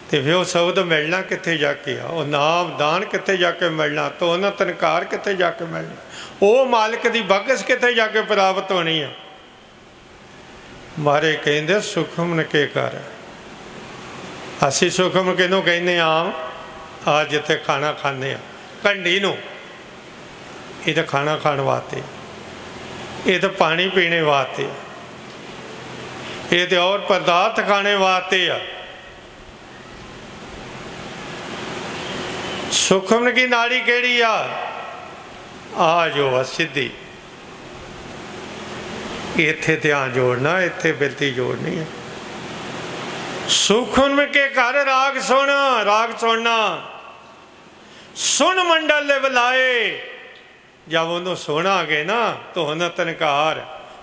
तो फिर वो शब्द मिलना कित्थे जाके आ, वो नाम दान कित्थे जाके मिलना, तो उन्हें तनकार कित्थे जाके मिलना, वो मालिक की बख्श कित्थे जाके प्राप्त होनी है। मारे कहते सुखमन के कर, असी सुखमन किनू कहने आम आ जिथे खाना खाने घंडी नू, ये तो खाना खाने वास्ते, ये तो पानी पीने वास्ते, ये तो और पदार्थ खाने वास्ते आ। सुखमन की नाड़ी केड़ी आ जो आ सीधी, इत्थे ध्यान जोड़ना, इत्थे बिरती जोड़नी है। सुखमन के घर राग सुन, राग सुनना, सुन मंडल ले बुलाए। जब उन्होंने सुना गए ना तो उन्हें तनकार,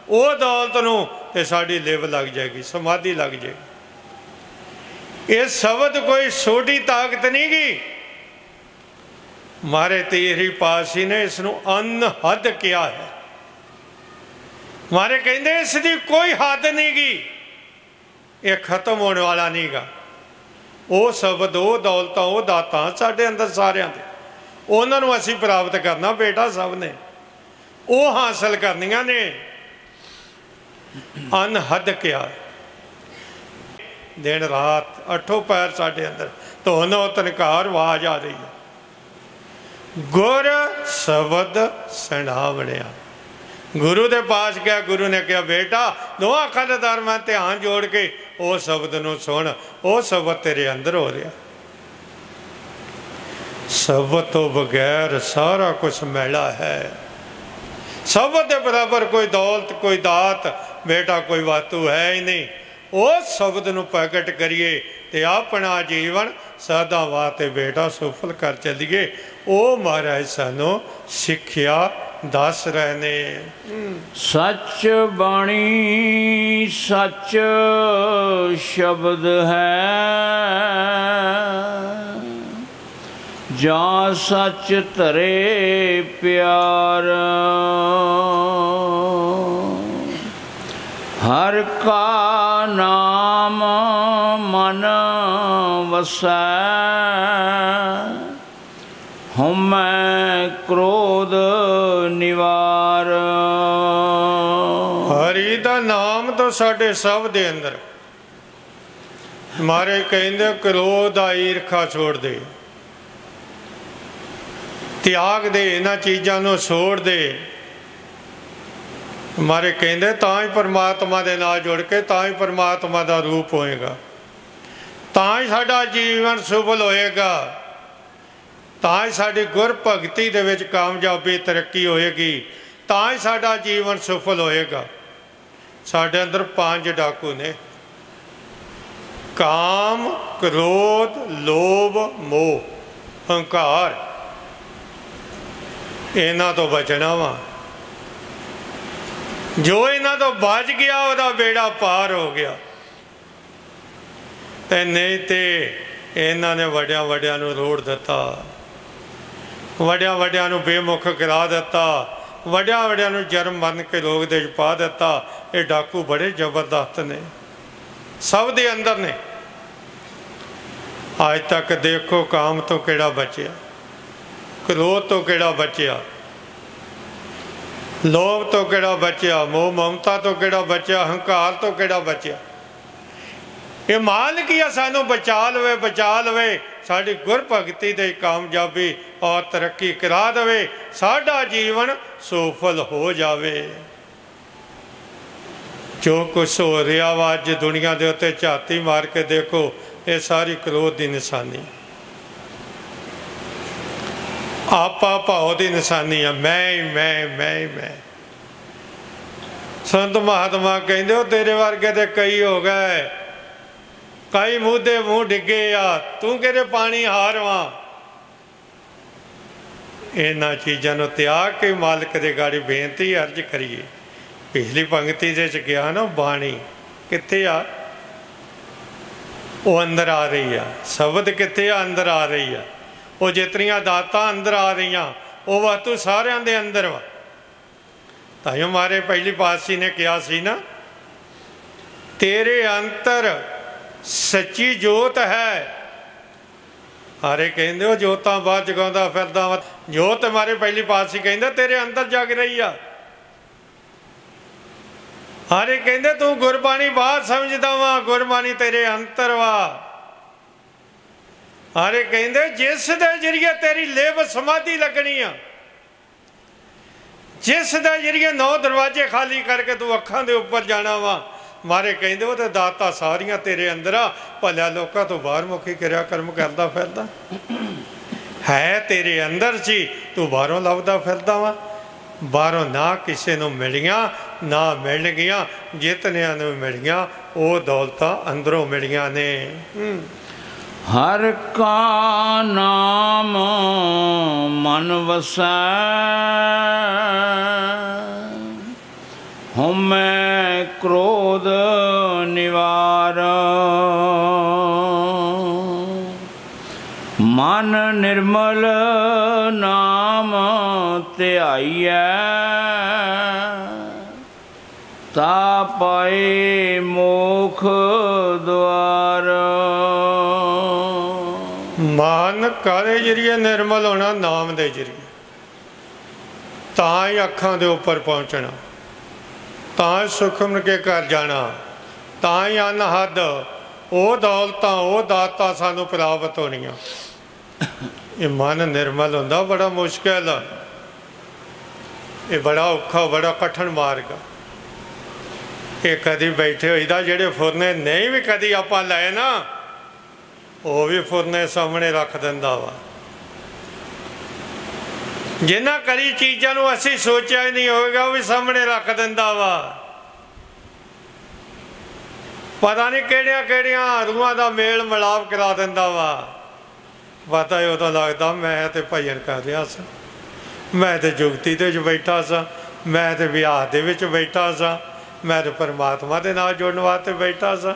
वो दौलत नूं ते साड़ी लिव लग जाएगी, समाधि लग जाएगी। ये शब्द कोई छोटी ताकत नहीं गी। मारे तेरी पासी ने इसनों अनहद किया है। मारे कहते इसकी कोई हद नहीं गी, ये खत्म होने वाला नहीं गा। वो शब्द, वो दौलत, वो दातां साढ़े अंदर सारियां दे, उन्होंने असी प्राप्त करना बेटा, सब ने वो हासिल करनियां ने। अनहद क्या दिन रात अठों पैर साढ़े अंदर तो उन्होंने तनकार आवाज आ रही है, गुर शब्द सुनावणिया। गुरु के पास गया, गुरु ने कहा बेटा दो अखां दे दर मैं ध्यान जोड़ के वो शब्द नूं सुन, वो शब्द तेरे अंदर हो रहा। शब्द तो बगैर सारा कुछ मैला है। शब्द के बराबर कोई दौलत, कोई दात बेटा, कोई वातु है ही नहीं। उस शब्द नूं प्रगट करिए ते अपना जीवन सदा वास्ते बेटा सफल कर चलिए। वो महाराज सानू सिक्ख्या दस रहे ने। सच बाणी सच शब्द है, जा सच धरे प्यार। हर का नाम मन वसै, हमें क्रोध निवार। हरि दा नाम तो साढ़े सब दे अंदर। मारे कहते क्रोध ईर्खा छोड़ दे, त्याग दे, इन्हां चीज़ां नूं छोड़ दे। मारे कहते तां ही परमात्मा दे नाल जुड़ के तां ही परमात्मा दा रूप होएगा, तां ही साडा जीवन सफल होएगा, तां ही साडी गुर भगती दे विच कामयाबी तरक्की होएगी, तां ही साडा जीवन सफल होएगा। साडे अंदर 5 डाकू ने, काम, क्रोध, लोभ, मोह, हंकार। इन्हां तो बचना वा। जो इन्हां तो बच गया वह बेड़ा पार हो गया, ते नहीं ते इन्हां ने वड्या वड्या नूं रोड़ दिता, वड्या वड्या नूं बेमुख करा दिता, वड्या वड्या नूं जन्म मरण के रोग दे पा दिता। ये डाकू बड़े जबरदस्त ने, सब दे अंदर ने। आज तक देखो काम तो केड़ा बचिया, क्रोध तो केड़ा बचिया, लोभ तो केड़ा बचिया, मोह ममता तो केड़ा बचिया, हंकार तो केड़ा बचिया। ये मालिक ही सानू बचा लवे, बचा लवे, साड़ी गुर भगती दे कामयाबी और तरक्की करा दे, साडा जीवन सफल हो जावे। जो कुछ हो रहा वा अज दुनिया के उत्ते झाती मार के देखो, ये सारी क्रोध की निशानी, आपा भाव की निशानी है। मैं संत महात्मा कहते हो तेरे वर्गे तो कई हो गए, कई मुँह दे मुँह डिगे आ, तू कहते पानी हार वा। इन्हां चीज़ां नूं त्याग के मालिक दे गाड़ी बेनती अर्ज करिए। पिछली पंक्ति दे च गया ना, बाणी कित्थे आ, वो अंदर आ रही है। शब्द कित्थे आ, अंदर आ रही है। वो जितनियां दातां अंदर आ रही, वो वातू सारियां दे अंदर वा। ताइयों मारे पहली पातशाही ने कहा सी ना, तेरे अंतर सच्ची जोत है। हारे कहते हो जोतां बाहर जगाउंदा फिरदा वा, जोत मारे पहली पातशाही कहंदा तेरे अंदर जग रही आ। हारे कहते तू गुरबाणी बाहर समझदा वा, गुरबाणी तेरे अंतर वा। हारे कहते जिस दे जरिए तेरी लेव समाधि लगनी आ, जिस दे जरिए 9 दरवाजे खाली करके तू अखां दे उपर जाना वा। मारे कहते वो तो दाता सारियां तेरे अंदर आ, भलिया लोकां तो बाहर मुखी क्रिया कर्म करदा फिरदा है तेरे अंदर सी, तू बाहरों लभदा फिरदा वा। बाहरों ना किसी नूं मिलियां ना मिल गईयां, जितनियां नूं मिलियां वो दौलतां अंदरों मिलियां ने। हर का नाम मन वसै, हमें क्रोध निवार। मन निर्मल नाम ध्याइयै, ता पाए मोख द्वार। मन कादे जरिए निर्मल होना, नाम दे जरिए, तां ही अखां दे उपर पहुँचना, तां सुखमन के घर जाना, तां ही अनहद वो दौलतां वो दाता सानू प्राप्त होनियां। ये मन निर्मल होंदा बड़ा मुश्किल है, ये बड़ा औखा बड़ा कठिन मार्ग। ये कदी बैठे होईदा जेड़े फुरने नहीं भी कदी आपां लाए ना, वो भी फुरने सामने रख दिंदा वा। जिन्हां करी चीज़ां नूं असीं सोचिया ही नहीं होगा, वो भी सामने रख दिंदा वा। पता नहीं किहड़ियां किहड़ियां रूहां दा मेल मिलाप करा दिंदा वा। पता ही उदों लगदा मैं ते भजन कर रहा सा, मैं तो जुगती दे विच बैठा सा, मैं तो विहार दे विच बैठा सा, मैं तो परमात्मा दे नाल जुड़न वास्ते बैठा सा,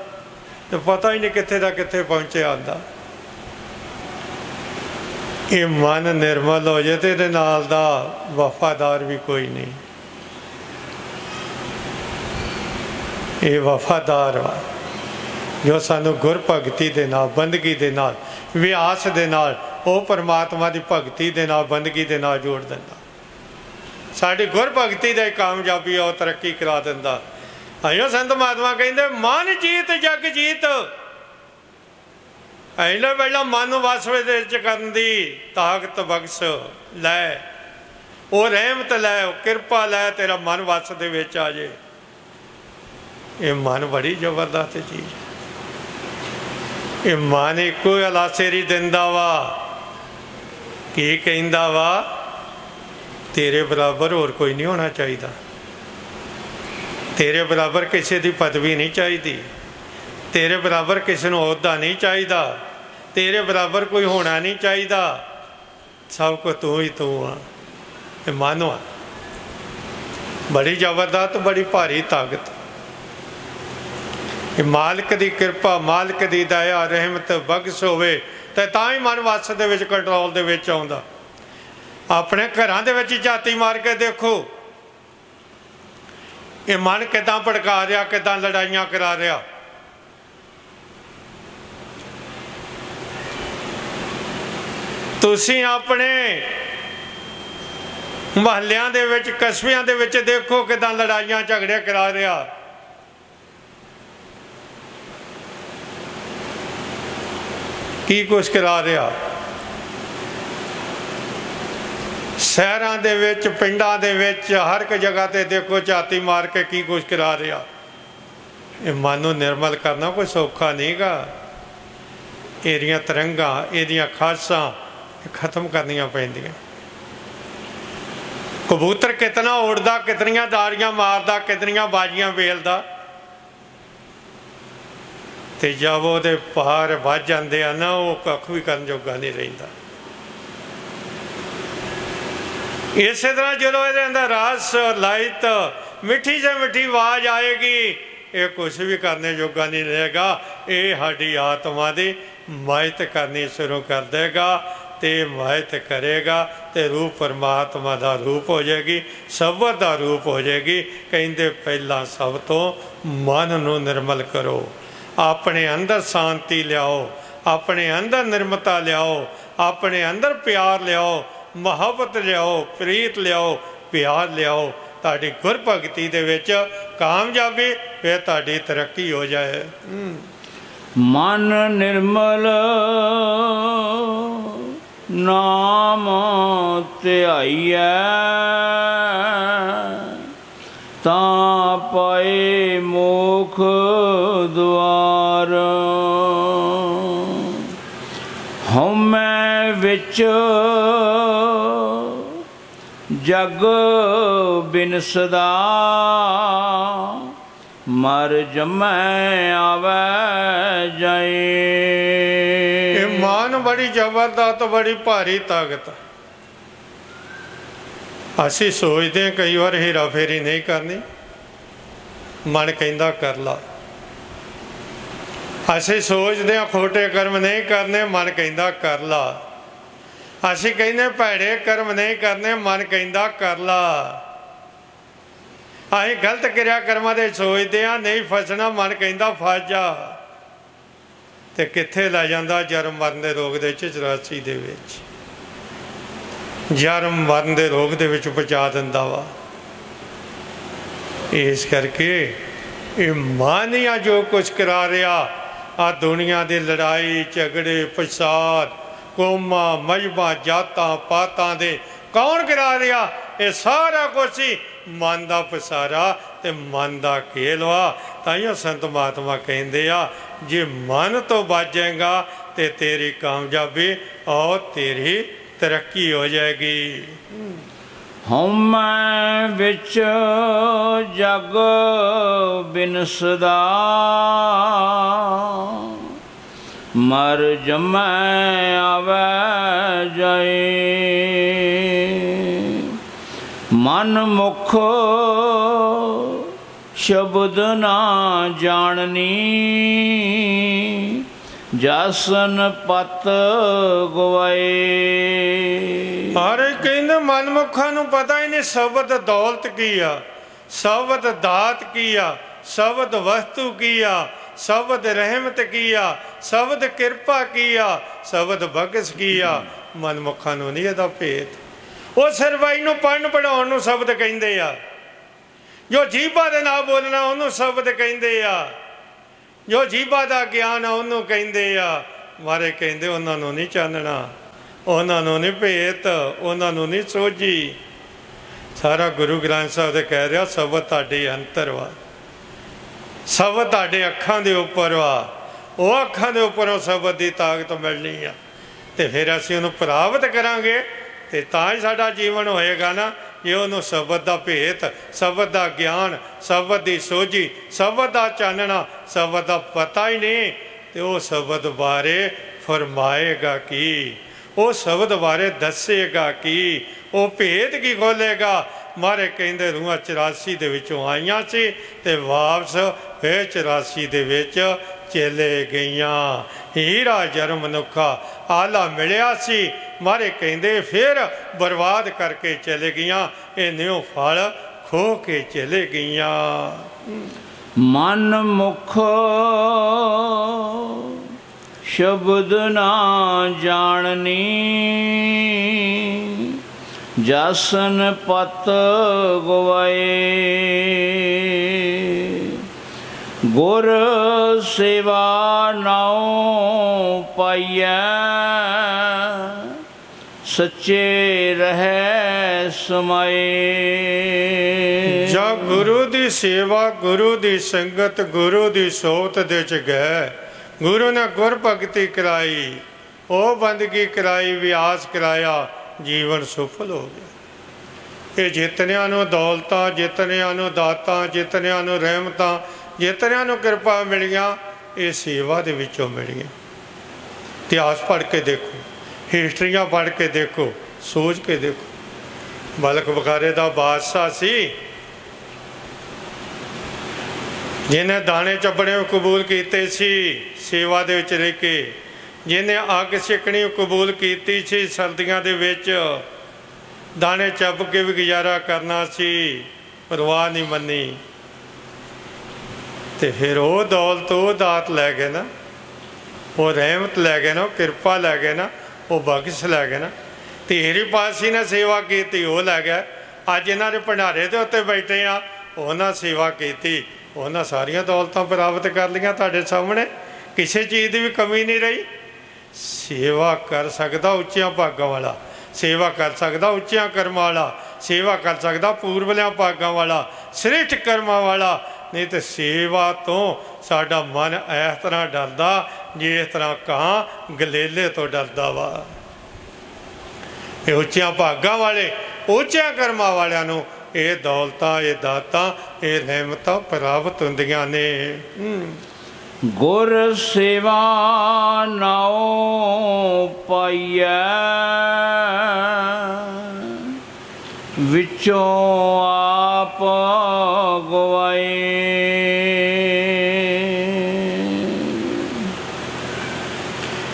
तो पता ही नहीं कित्थे दा कित्थे पहुंचे आंदा। ये मन निर्मल हो जाए तो इहदे नाल दा वफादार भी कोई नहीं। ये वफादार वा जो सानू गुर भगती दे नाल बंदगी दे नाल विआस दे नाल वो परमात्मा की भगती दे नाल बंदगी दे नाल जोड़ दिंदा। साडी गुर भगती दी कामयाबी और तरक्की करा दिंदा। अयो संत महात्मा कहंदे मन जीत जग जीत। अहले पहला मन वस विच करन दी ताकत बख्श लै, वो रहमत लै, कृपा लै, तेरा मन वस दे विच आ जाए। ये मन बड़ी जबरदस्त चीज़ है। ये मन एको अलासेरी दिंदा वा की कहंदा वा तेरे बराबर होर कोई नहीं होना चाहिए, तेरे बराबर किसी की पदवी नहीं चाहिए, तेरे बराबर किसी को ओहदा नहीं चाहिए, तेरे बराबर कोई होना नहीं चाहिए, सब कुछ तू ही तू आ। ये मन आ बड़ी जबरदस्त बड़ी भारी ताकत। मालिक की कृपा मालिक की दया रहमत बख्श होवे तो तां ही मन वस दे विच कंट्रोल दे विच आउंदा। अपने घरां दे विच झाती मार के देखो ये मन किदां भड़का रहा, किदां लड़ाइयां करा रहा। तुसीं अपने महल्लियां दे विच कस्बियां दे विच देखो किदां लड़ाइयां झगड़े करा रहा। की कुछ करा रहा। शहरां दे विच पिंडां दे विच हर एक जगह ते देखो झाती मार के की कुछ करा रहा। ये मन नूं निर्मल करना कोई सौखा नहीं गा। एरिया तरंगा एदियां खासां खत्म करनियां पैंदियां। कबूतर कितना उड़दा, कितनियां दाड़ियां मारदा, कितनियां बाजियां बेलदा, ते जब वो पार वज जाते हैं ना वो कख भी करन जोगा नहीं रहिंदा। इस तरह जो ये अंदर रस लाइट मिठी से मिठी आवाज आएगी, ये कुछ भी करने जोगा नहीं रहेगा। ये साड़ी आत्मा की मायत करनी शुरू कर देगा, तो मायत करेगा तो रूप परमात्मा का रूप हो जाएगी, शब्द का रूप हो जाएगी। कहते पहला सब तो मन नू निर्मल करो, अपने अंदर शांति लियाओ, अपने अंदर निर्मता लियाओ, अपने अंदर प्यार लियाओ, मुहब्बत लियाओ, प्रीत लियाओ, प्यार लियाओ। ताड़ी गुर भगती दे विच कामयाबी, फिर ताड़ी तरक्की हो जाए। मन निर्मल नाम ध्याइयै, तां पाए मोख द्वार। हउमੈ विच जग बिनसदा, मर जमै आवे जाए। मान बड़ी जबरदस्त, बड़ी भारी ताकत। असी सोचते कई बार हेरा फेरी नहीं करनी, मन कहता कर ला। असी सोचते खोटे कर्म नहीं करने, मन कहता कर ला। असी कहने भैड़े कर्म नहीं करने, मन कहता कर ला। अं गलत क्रिया कर्मां दे सोचते हैं नहीं फसना, मन कहता फस जा। तो कित्थे लै जांदा जन्म मरण के रोग दे 84 दे विच, जन्म मरण के रोग दे विच पहुंचा दिंदा वा। इस करके ये मानिया जो कुछ करा रहा, आ दुनिया की लड़ाई झगड़े फसाद कौमां मजहबां जातां पातां दे कौन करा रहा? ये सारा कुछ ही मन का पसारा ते मन का खेल वा। ताइयों संत महात्मा कहते आ, जे मन तो बचेगा तो तेरी कामयाबी और तेरी तरक्की हो जाएगी। हउमੈ विच जग बिनसदा, मर जमै आवे जाए। मन मुख शब्द ना जाननी, जासन पत गवाए। अरे कहते मनमुखा नूं पता ही नहीं शब्द दौलत की आ, शब्द दात की आ, शब्द वस्तु की आ, शब्द रहमत की आ, शब्द किरपा की आ, शब्द बख्श की आ। मनमुखा नूं नहीं इहदा भेत। वो सिरवाई नूं पढ़न पढ़ाउण नूं शब्द कहंदे आ, जो जीभा दे नाल बोलना उहनूं शब्द कहंदे आ, जो जीभा दा ज्ञान आ उहनूं कहंदे आ। मारे कहंदे उहनां नूं नहीं चानना, उन्होंने नहीं भेत, उन्होंने नहीं सोझी। सारा गुरु ग्रंथ साहब तो कह रहा शब्द तुहाडे अंतर वा, शब्द तुहाडे अखां दे उपर वा। वो अखां दे उपरों शब्द की ताकत मिलनी आ, तो फिर असीं उहनूं प्राप्त करांगे, तो तां ही साडा जीवन होएगा ना। जे उहनूं शब्द का भेत, शब्द का ज्ञान, शब्द की सोझी, शब्द का चानना, शब्द का पता ही नहीं, तो वो शब्द बारे फरमाएगा की, वो शब्द बारे दसेगा कि, वो भेद की खोलेगा। मारे कहते रूहां 84 दे विचों आईयां सी ते वापस फिर 84 दे विच चले गईयां। हीरा जन्म मनुखा आला मिलिया सी, मारे कहते फिर बर्बाद करके चले गईयां, ये न्यू फल खो के चले गईयां। मन मुख शब्द ना जाननी, जासन पत गवाए। गुर सेवा नाउ पाइयै, सच्चे रहे समाए। जब गुरु की सेवा, गुरु की संगत, गुरु की सोहत दे च गए, गुरु ने गुर भगती कराई, वो बंदगी कराई, वियास कराया, जीवन सफल हो गया। ये जितनियां नूं दौलतां, जितनियां नूं दातां, जितनियां नूं रहमतां, जितनियां नूं किरपा मिलियां, ये सेवा दे विचों मिलियां। इतिहास पढ़ के देखो, हिस्ट्रियां पढ़ के देखो, सोच के देखो। ਬਲਕ ਬੁਖਾਰੇ ਦਾ ਬਾਦਸ਼ਾਹ ਸੀ, ਜਿਹਨੇ ਦਾਣੇ ਚੱਬਣੇ ਕਬੂਲ ਕੀਤੇ ਸੀ ਸੇਵਾ ਦੇ ਵਿੱਚ ਰਹਿ ਕੇ, ਜਿਹਨੇ ਅੱਗ ਛਕਣੀ ਕਬੂਲ ਕੀਤੀ ਸੀ ਸਰਦੀਆਂ ਦੇ ਵਿੱਚ, ਦਾਣੇ ਚੱਬ ਕੇ ਵੀ ਗੁਜ਼ਾਰਾ ਕਰਨਾ ਸੀ, ਪਰਵਾਹ ਨਹੀਂ ਮੰਨੀ। ਤੇ ਫਿਰ ਉਹ ਦੌਲਤ, ਉਹ ਦਾਤ ਲੈ ਗਏ ਨਾ, ਉਹ ਰਹਿਮਤ ਲੈ ਗਏ ਨਾ, ਉਹ ਕਿਰਪਾ ਲੈ ਗਏ ਨਾ, ਉਹ ਬਖਸ਼ ਲੈ ਗਏ ਨਾ। ਤੇਰੀ ਪਾਤਸ਼ਾਹੀ ਨੇ ਸੇਵਾ ਕੀਤੀ, ਉਹ ਲੈ ਗਿਆ। ਅੱਜ ਇਹਨਾਂ ਦੇ ਭੰਡਾਰੇ ਦੇ ਉੱਤੇ ਬੈਠੇ ਆ, ਉਹਨਾਂ ਸੇਵਾ ਕੀਤੀ, ਉਹਨਾਂ ਸਾਰੀਆਂ ਦੌਲਤਾਂ ਪ੍ਰਾਪਤ ਕਰ ਲਈਆਂ ਤੁਹਾਡੇ ਸਾਹਮਣੇ। ਕਿਸੇ ਚੀਜ਼ ਦੀ ਵੀ ਕਮੀ ਨਹੀਂ ਰਹੀ। ਸੇਵਾ ਕਰ ਸਕਦਾ ਉੱਚਿਆਂ ਭਾਗਾਂ ਵਾਲਾ, ਸੇਵਾ ਕਰ ਸਕਦਾ ਉੱਚਿਆਂ ਕਰਮਾਂ ਵਾਲਾ, ਸੇਵਾ ਕਰ ਸਕਦਾ ਪੂਰਬਲਿਆਂ ਭਾਗਾਂ ਵਾਲਾ, ਸ੍ਰਿਸ਼ਟ ਕਰਮਾਂ ਵਾਲਾ। ਨਹੀਂ ਤਾਂ ਸੇਵਾ ਤੋਂ ਸਾਡਾ ਮਨ ਇਸ ਤਰ੍ਹਾਂ ਡਰਦਾ ਜਿਸ ਤਰ੍ਹਾਂ ਕਾਂ ਗਲੇਲੇ ਤੋਂ ਡਰਦਾ ਵਾ। ਇਹ ਉੱਚਿਆਂ ਭਾਗਾਂ ਵਾਲੇ, ਉੱਚਿਆਂ ਕਰਮਾਂ ਵਾਲਿਆਂ ਨੂੰ ਇਹ ਦੌਲਤਾਂ, ਇਹ ਦਾਤਾਂ, ਇਹ ਰਹਿਮਤਾਂ ਪ੍ਰਾਪਤ ਹੁੰਦੀਆਂ ਨੇ। ਗੁਰ ਸੇਵਾ ਨਾਉ ਪਾਈਐ, ਵਿੱਚੋਂ ਆਪ ਗਵਾਏ।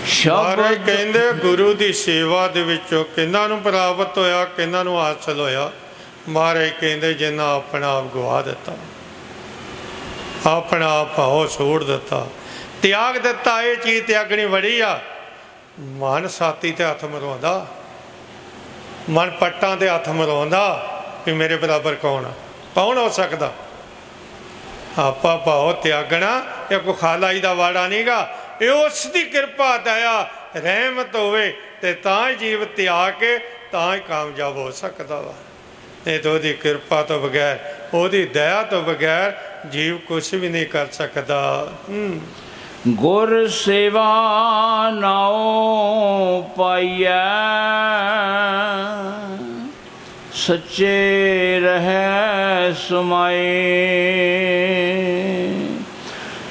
ਸਾਰੇ ਕਹਿੰਦੇ ਗੁਰੂ ਦੀ ਸੇਵਾ ਦੇ ਵਿੱਚੋਂ ਕਿਹਨਾਂ ਨੂੰ ਪ੍ਰਾਪਤ ਹੋਇਆ, ਕਿਹਨਾਂ ਨੂੰ ਹਾਸਲ ਹੋਇਆ? ਮਹਾਰਾਜ ਕਹਿੰਦੇ ਜਿਨ੍ਹਾਂ ਆਪਣਾ ਆਪ ਗਵਾ ਦਿੱਤਾ, ਆਪਣਾ ਆਪ ਭਾਉ ਛੋੜ ਦਿੱਤਾ, ਤਿਆਗ ਦਿੱਤਾ। ਇਹ ਚੀਜ਼ ਤਿਆਗਣੀ ਬੜੀ ਆ। ਮਨ ਸਾਥੀ ਤੇ ਹੱਥ ਮਰਵਾਉਂਦਾ, ਮਨ ਪੱਟਾਂ ਦੇ ਹੱਥ ਮਰਵਾਉਂਦਾ ਵੀ ਮੇਰੇ ਬਰਾਬਰ ਕੌਣ ਆ, ਕੌਣ ਹੋ ਸਕਦਾ? ਆਪਾਂ ਭਾਉ ਤਿਆਗਣਾ ਇਹ ਕੋਈ ਖਾਲਾਈ ਦਾ ਵਾੜਾ ਨਹੀਂਗਾ, ਇਹ ਉਸ ਦੀ ਕਿਰਪਾ ਦਇਆ ਰਹਿਮਤ ਹੋਵੇ ਤੇ ਤਾਂ ਹੀ ਜੀਵ ਤਿਆਗ ਕੇ ਤਾਂ ਹੀ ਕਾਮਯਾਬ ਹੋ ਸਕਦਾ ਵਾ। ਨਹੀਂ ਤਾਂ ਉਹਦੀ ਕਿਰਪਾ ਤੋਂ ਬਗੈਰ, ਉਹਦੀ ਦਇਆ ਤੋਂ ਬਗੈਰ ਜੀਵ ਕੁਛ ਵੀ ਨਹੀਂ ਕਰ ਸਕਦਾ। ਗੁਰ ਸੇਵਾ ਨਾਉ ਪਾਈਐ, ਸੱਚੇ ਰਹਿ ਸਮਾਏ।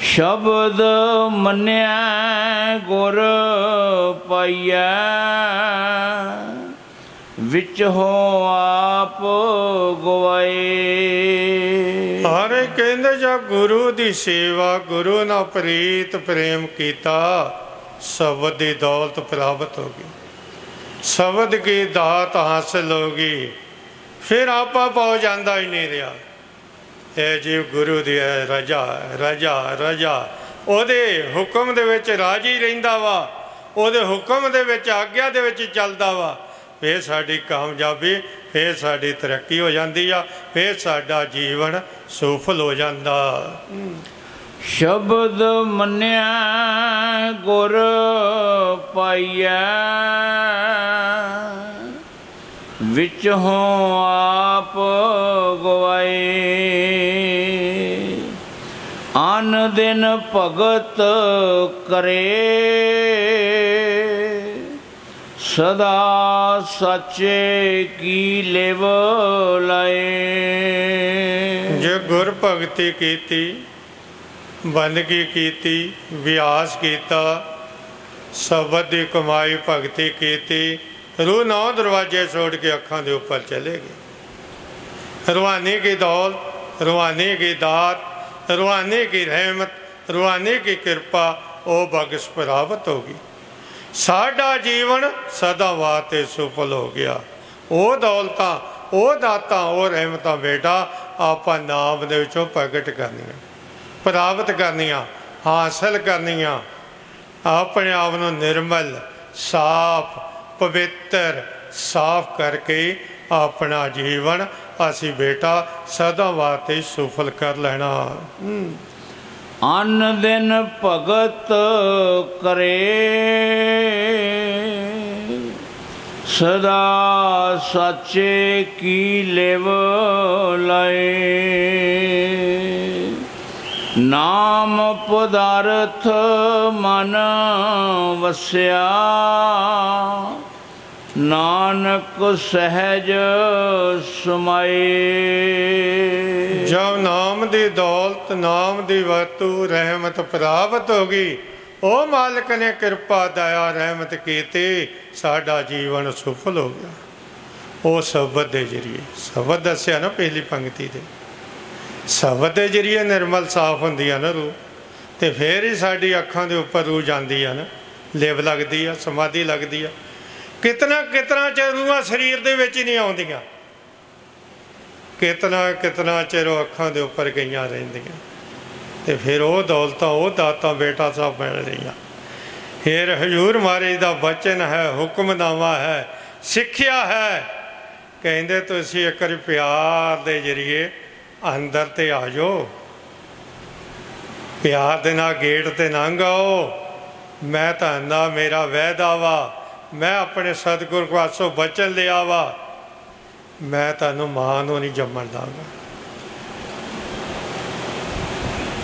ਸ਼ਬਦ ਮੰਨਿਆ ਗੁਰ ਪਾਈਐ, ਵਿੱਚ ਹੋ ਆਪ ਗਵਾਏ। ਸਾਰੇ ਕਹਿੰਦੇ ਜਦ ਗੁਰੂ ਦੀ ਸੇਵਾ, ਗੁਰੂ ਨਾਲ ਪ੍ਰੀਤ ਪ੍ਰੇਮ ਕੀਤਾ, ਸ਼ਬਦ ਦੀ ਦੌਲਤ ਪ੍ਰਾਪਤ ਹੋ ਗਈ, ਸ਼ਬਦ ਕੀ ਦਾਤ ਹਾਸਿਲ ਹੋ ਗਈ। ਫਿਰ ਆਪਾ ਪਾਉ ਜਾਂਦਾ ਹੀ ਨਹੀਂ ਰਿਹਾ। ਇਹ ਜੀਵ ਗੁਰੂ ਦੀ ਰਜਾ, ਰਜਾ, ਰਜਾ, ਉਹਦੇ ਹੁਕਮ ਦੇ ਵਿੱਚ ਰਾਜੀ ਰਹਿੰਦਾ ਵਾ, ਉਹਦੇ ਹੁਕਮ ਦੇ ਵਿੱਚ, ਆਗਿਆ ਦੇ ਵਿੱਚ ਚੱਲਦਾ ਵਾ। ਫਿਰ ਸਾਡੀ ਕਾਮਯਾਬੀ, ਫਿਰ ਸਾਡੀ ਤਰੱਕੀ ਹੋ ਜਾਂਦੀ ਆ, ਫਿਰ ਸਾਡਾ ਜੀਵਨ ਸਫਲ ਹੋ ਜਾਂਦਾ। ਸ਼ਬਦ ਮੰਨਿਆ ਗੁਰ ਪਾਈਐ, ਵਿੱਚ ਹੋ ਆਪ ਗਵਾਏ। ਅਨ ਦਿਨ ਭਗਤ ਕਰੇ, ਸਦਾ ਸੱਚੇ ਕੀ ਲਿਵ ਲਾਏ। ਜੇ ਗੁਰ ਭਗਤੀ ਕੀਤੀ, ਬੰਦਗੀ ਕੀਤੀ, ਵਿਆਸ ਕੀਤਾ, ਸ਼ਬਦ ਦੀ ਕਮਾਈ ਭਗਤੀ ਕੀਤੀ, रूह 9 दरवाजे छोड़ के अखा के ऊपर चले गए। रूहानी की दौलत, रूहानी की दात, रूहानी की रहमत, रूहानी की किरपा वो बख्श प्राप्त होगी। साडा जीवन सदा वास्ते सफल हो गया। वो दौलतां, वो दातां, वो रहमतां बेटा आपां नाम दे विचों प्रगट करनियां, प्राप्त करनियां, हासिल करनियां। अपने आप नूं निर्मल, साफ, पवित्र, साफ करके अपना जीवन असी बेटा सदा वास्ते सफल कर लेना। अन दिन भगत करे, सदा सच्चे की लिव लाए। नाम पदार्थ मन वस्या, नानक सहज समाए। जब नाम दी दौलत, नाम दी वस्तु, रहमत प्राप्त होगी, ओ मालिक ने कृपा दया रहमत की, साडा जीवन सफल हो गया। ਉਹ ਸ਼ਬਦ ਦੇ ਜਰੀਏ। ਸ਼ਬਦ ਦੱਸਿਆ ਨਾ ਪਹਿਲੀ ਪੰਕਤੀ ਦੇ, ਸ਼ਬਦ ਦੇ ਜਰੀਏ ਨਿਰਮਲ ਸਾਫ਼ ਹੁੰਦੀ ਆ ਨਾ ਰੂਹ, ਤੇ ਫਿਰ ਹੀ ਸਾਡੀ ਅੱਖਾਂ ਦੇ ਉੱਪਰ ਰੂਹ ਜਾਂਦੀ ਆ ਨਾ, ਲਿਵ ਲੱਗਦੀ ਆ, ਸਮਾਧੀ ਲੱਗਦੀ ਆ। ਕਿਤਨਾ ਕਿਤਨਾ ਚਿਰ ਰੂਹਾਂ ਸਰੀਰ ਦੇ ਵਿੱਚ ਹੀ ਨਹੀਂ ਆਉਂਦੀਆਂ, ਕਿਤਨਾ ਚਿਰ ਉਹ ਅੱਖਾਂ ਦੇ ਉੱਪਰ ਗਈਆਂ ਰਹਿੰਦੀਆਂ, ਤੇ ਫਿਰ ਉਹ ਦੌਲਤਾਂ, ਉਹ ਦਾਤਾਂ ਬੇਟਾ ਸਾਹਿਬ ਮਿਲ ਰਹੀਆਂ। ਫਿਰ ਹਜ਼ੂਰ ਮਹਾਰਾਜ ਦਾ ਬਚਨ ਹੈ, ਹੁਕਮਨਾਮਾ ਹੈ, ਸਿੱਖਿਆ ਹੈ। ਕਹਿੰਦੇ ਤੁਸੀਂ ਇੱਕ ਵਾਰੀ ਪਿਆਰ ਦੇ ਜਰੀਏ ਅੰਦਰ ਤੇ ਆ ਜਾਓ, ਪਿਆਰ ਦੇ ਨਾਲ ਗੇਟ ਤੇ ਲੰਘ ਆਓ। ਮੈਂ ਤੁਹਾਨੂੰ ਮੇਰਾ ਵਾਅਦਾ ਵਾ, ਮੈਂ ਆਪਣੇ ਸਤਿਗੁਰ ਪਾਸੋਂ ਬਚਨ ਲਿਆ ਵਾ, ਮੈਂ ਤੁਹਾਨੂੰ ਮਾਂ ਨੂੰ ਨਹੀਂ ਜੰਮਣ ਦਾਂਗਾ।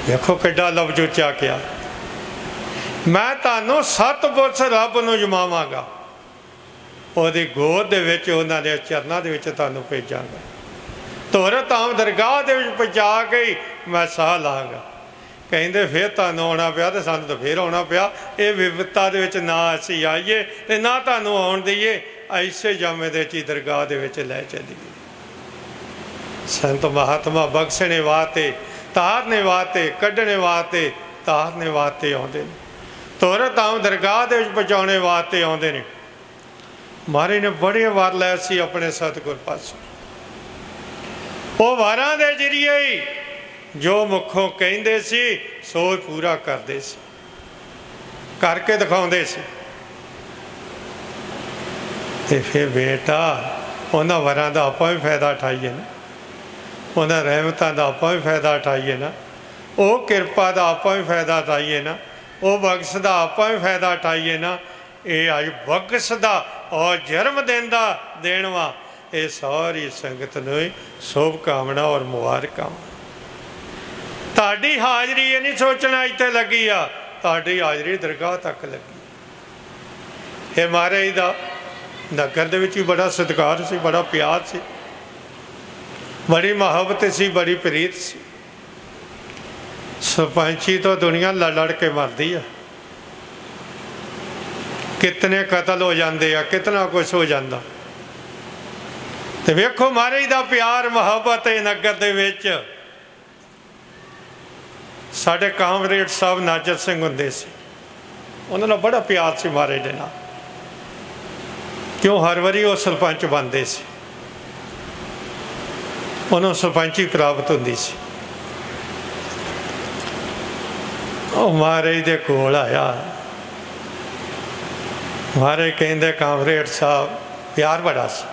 ਦੇਖੋ ਕਿੱਡਾ ਲਫ਼ਜ਼ ਉੱਚਾ ਕਿਹਾ, ਮੈਂ ਤੁਹਾਨੂੰ ਸਤਿਪੁਰਸ਼ ਰੱਬ ਨੂੰ ਜਮਾਵਾਂਗਾ, ਉਹਦੀ ਗੋਦ ਦੇ ਵਿੱਚ, ਉਹਨਾਂ ਦੇ ਚਰਨਾਂ ਦੇ ਵਿੱਚ ਤੁਹਾਨੂੰ ਭੇਜਾਂਗਾ। ਧੁਰ ਧਾਮ ਦਰਗਾਹ ਦੇ ਵਿੱਚ ਪਹੁੰਚਾ ਕੇ ਮੈਂ ਸਾਹ ਲਾਂਗਾ। ਕਹਿੰਦੇ ਫਿਰ ਤੁਹਾਨੂੰ ਆਉਣਾ ਪਿਆ, ਤੇ ਸਾਨੂੰ ਤਾਂ ਫਿਰ ਆਉਣਾ ਪਿਆ। ਇਹ ਵਿਵਸਥਾ ਦੇ ਵਿੱਚ ਨਾ ਅਸੀਂ ਆਈਏ ਤੇ ਨਾ ਤੁਹਾਨੂੰ ਆਉਣ ਦਈਏ, ਐਸੇ ਜਾਮੇ ਦੇ ਵਿੱਚ ਦਰਗਾਹ ਦੇ ਵਿੱਚ ਲੈ ਚੱਲੀਏ। ਸੰਤ ਮਹਾਤਮਾ ਬਖਸ਼ਣੇ ਵਾਸਤੇ, ਤਾਰਨੇ ਵਾਸਤੇ, ਕੱਢਣੇ ਵਾਸਤੇ, ਤਾਰਨੇ ਵਾਸਤੇ ਆਉਂਦੇ ਨੇ, ਧੁਰ ਧਾਮ ਦਰਗਾਹ ਦੇ ਵਿੱਚ ਪਹੁੰਚਾਉਣੇ ਵਾਸਤੇ ਆਉਂਦੇ ਨੇ। ਮਹਾਰਾਜ ਨੇ ਬੜੇ ਵਾਰ ਲੈ ਸੀ ਆਪਣੇ ਸਤਿਗੁਰ ਪਾਸੋਂ, ਉਹ ਵਾਰਾਂ ਦੇ ਜਰੀਏ ਹੀ ਜੋ ਮੁੱਖੋਂ ਕਹਿੰਦੇ ਸੀ ਸੋ ਪੂਰਾ ਕਰਦੇ ਸੀ, ਕਰਕੇ ਦਿਖਾਉਂਦੇ ਸੀ। ਤੇ ਫਿਰ ਬੇਟਾ ਉਹਨਾਂ ਵਰਾਂ ਦਾ ਆਪਾਂ ਵੀ ਫਾਇਦਾ ਉਠਾਈਏ ਨਾ, ਉਹਨਾਂ ਰਹਿਮਤਾਂ ਦਾ ਆਪਾਂ ਵੀ ਫਾਇਦਾ ਉਠਾਈਏ ਨਾ, ਉਹ ਕਿਰਪਾ ਦਾ ਆਪਾਂ ਵੀ ਫਾਇਦਾ ਉਠਾਈਏ ਨਾ, ਉਹ ਬਖਸ਼ ਦਾ ਆਪਾਂ ਵੀ ਫਾਇਦਾ ਉਠਾਈਏ ਨਾ। ਇਹ ਅੱਜ ਬਖਸ਼ ਦਾ ਔਰ ਜਨਮ ਦਿਨ ਦਾ ਦੇਣ ਵਾ। ਇਹ ਸਾਰੀ ਸੰਗਤ ਨੂੰ ਸ਼ੁਭ ਕਾਮਨਾ ਔਰ ਮੁਬਾਰਕਾਂ। ਤੁਹਾਡੀ ਹਾਜ਼ਰੀ ਇਹ ਨਹੀਂ ਸੋਚਣਾ ਇੱਥੇ ਲੱਗੀ ਆ, ਤੁਹਾਡੀ ਹਾਜ਼ਰੀ ਦਰਗਾਹ ਤੱਕ ਲੱਗੀ। ਇਹ ਮਹਾਰਾਜ ਦਾ ਨਗਰ ਦੇ ਵਿੱਚ ਵੀ ਬੜਾ ਸਤਿਕਾਰ ਸੀ, ਬੜਾ ਪਿਆਰ ਸੀ, ਬੜੀ ਮੁਹੱਬਤ ਸੀ, ਬੜੀ ਪ੍ਰੀਤ ਸੀ। ਸਰਪੰਚੀ ਤੋਂ ਦੁਨੀਆ ਲੜ ਕੇ ਮਰਦੀ ਆ, ਕਿਤਨੇ ਕਤਲ ਹੋ ਜਾਂਦੇ ਆ, ਕਿਤਨਾ ਕੁਛ ਹੋ ਜਾਂਦਾ। ਤੇ ਵੇਖੋ ਮਹਾਰਾਜ ਦਾ ਪਿਆਰ ਮੁਹੱਬਤ ਇਹ ਨਗਰ ਦੇ ਵਿੱਚ। ਸਾਡੇ ਕਾਮਰੇਡ ਸਾਹਿਬ ਨਾਜਰ ਸਿੰਘ ਹੁੰਦੇ ਸੀ, ਉਹਨਾਂ ਨਾਲ ਬੜਾ ਪਿਆਰ ਸੀ ਮਹਾਰਾਜ ਦੇ ਨਾਲ, ਕਿਉਂ ਹਰ ਵਾਰੀ ਉਹ ਸਰਪੰਚ ਬਣਦੇ ਸੀ, ਉਹਨੂੰ ਸਰਪੰਚੀ ਪ੍ਰਾਪਤ ਹੁੰਦੀ ਸੀ। ਉਹ ਮਹਾਰਾਜ ਦੇ ਕੋਲ ਆਇਆ, ਮਹਾਰਾਜ ਕਹਿੰਦੇ ਕਾਮਰੇਡ ਸਾਹਿਬ, ਪਿਆਰ ਬੜਾ ਸੀ,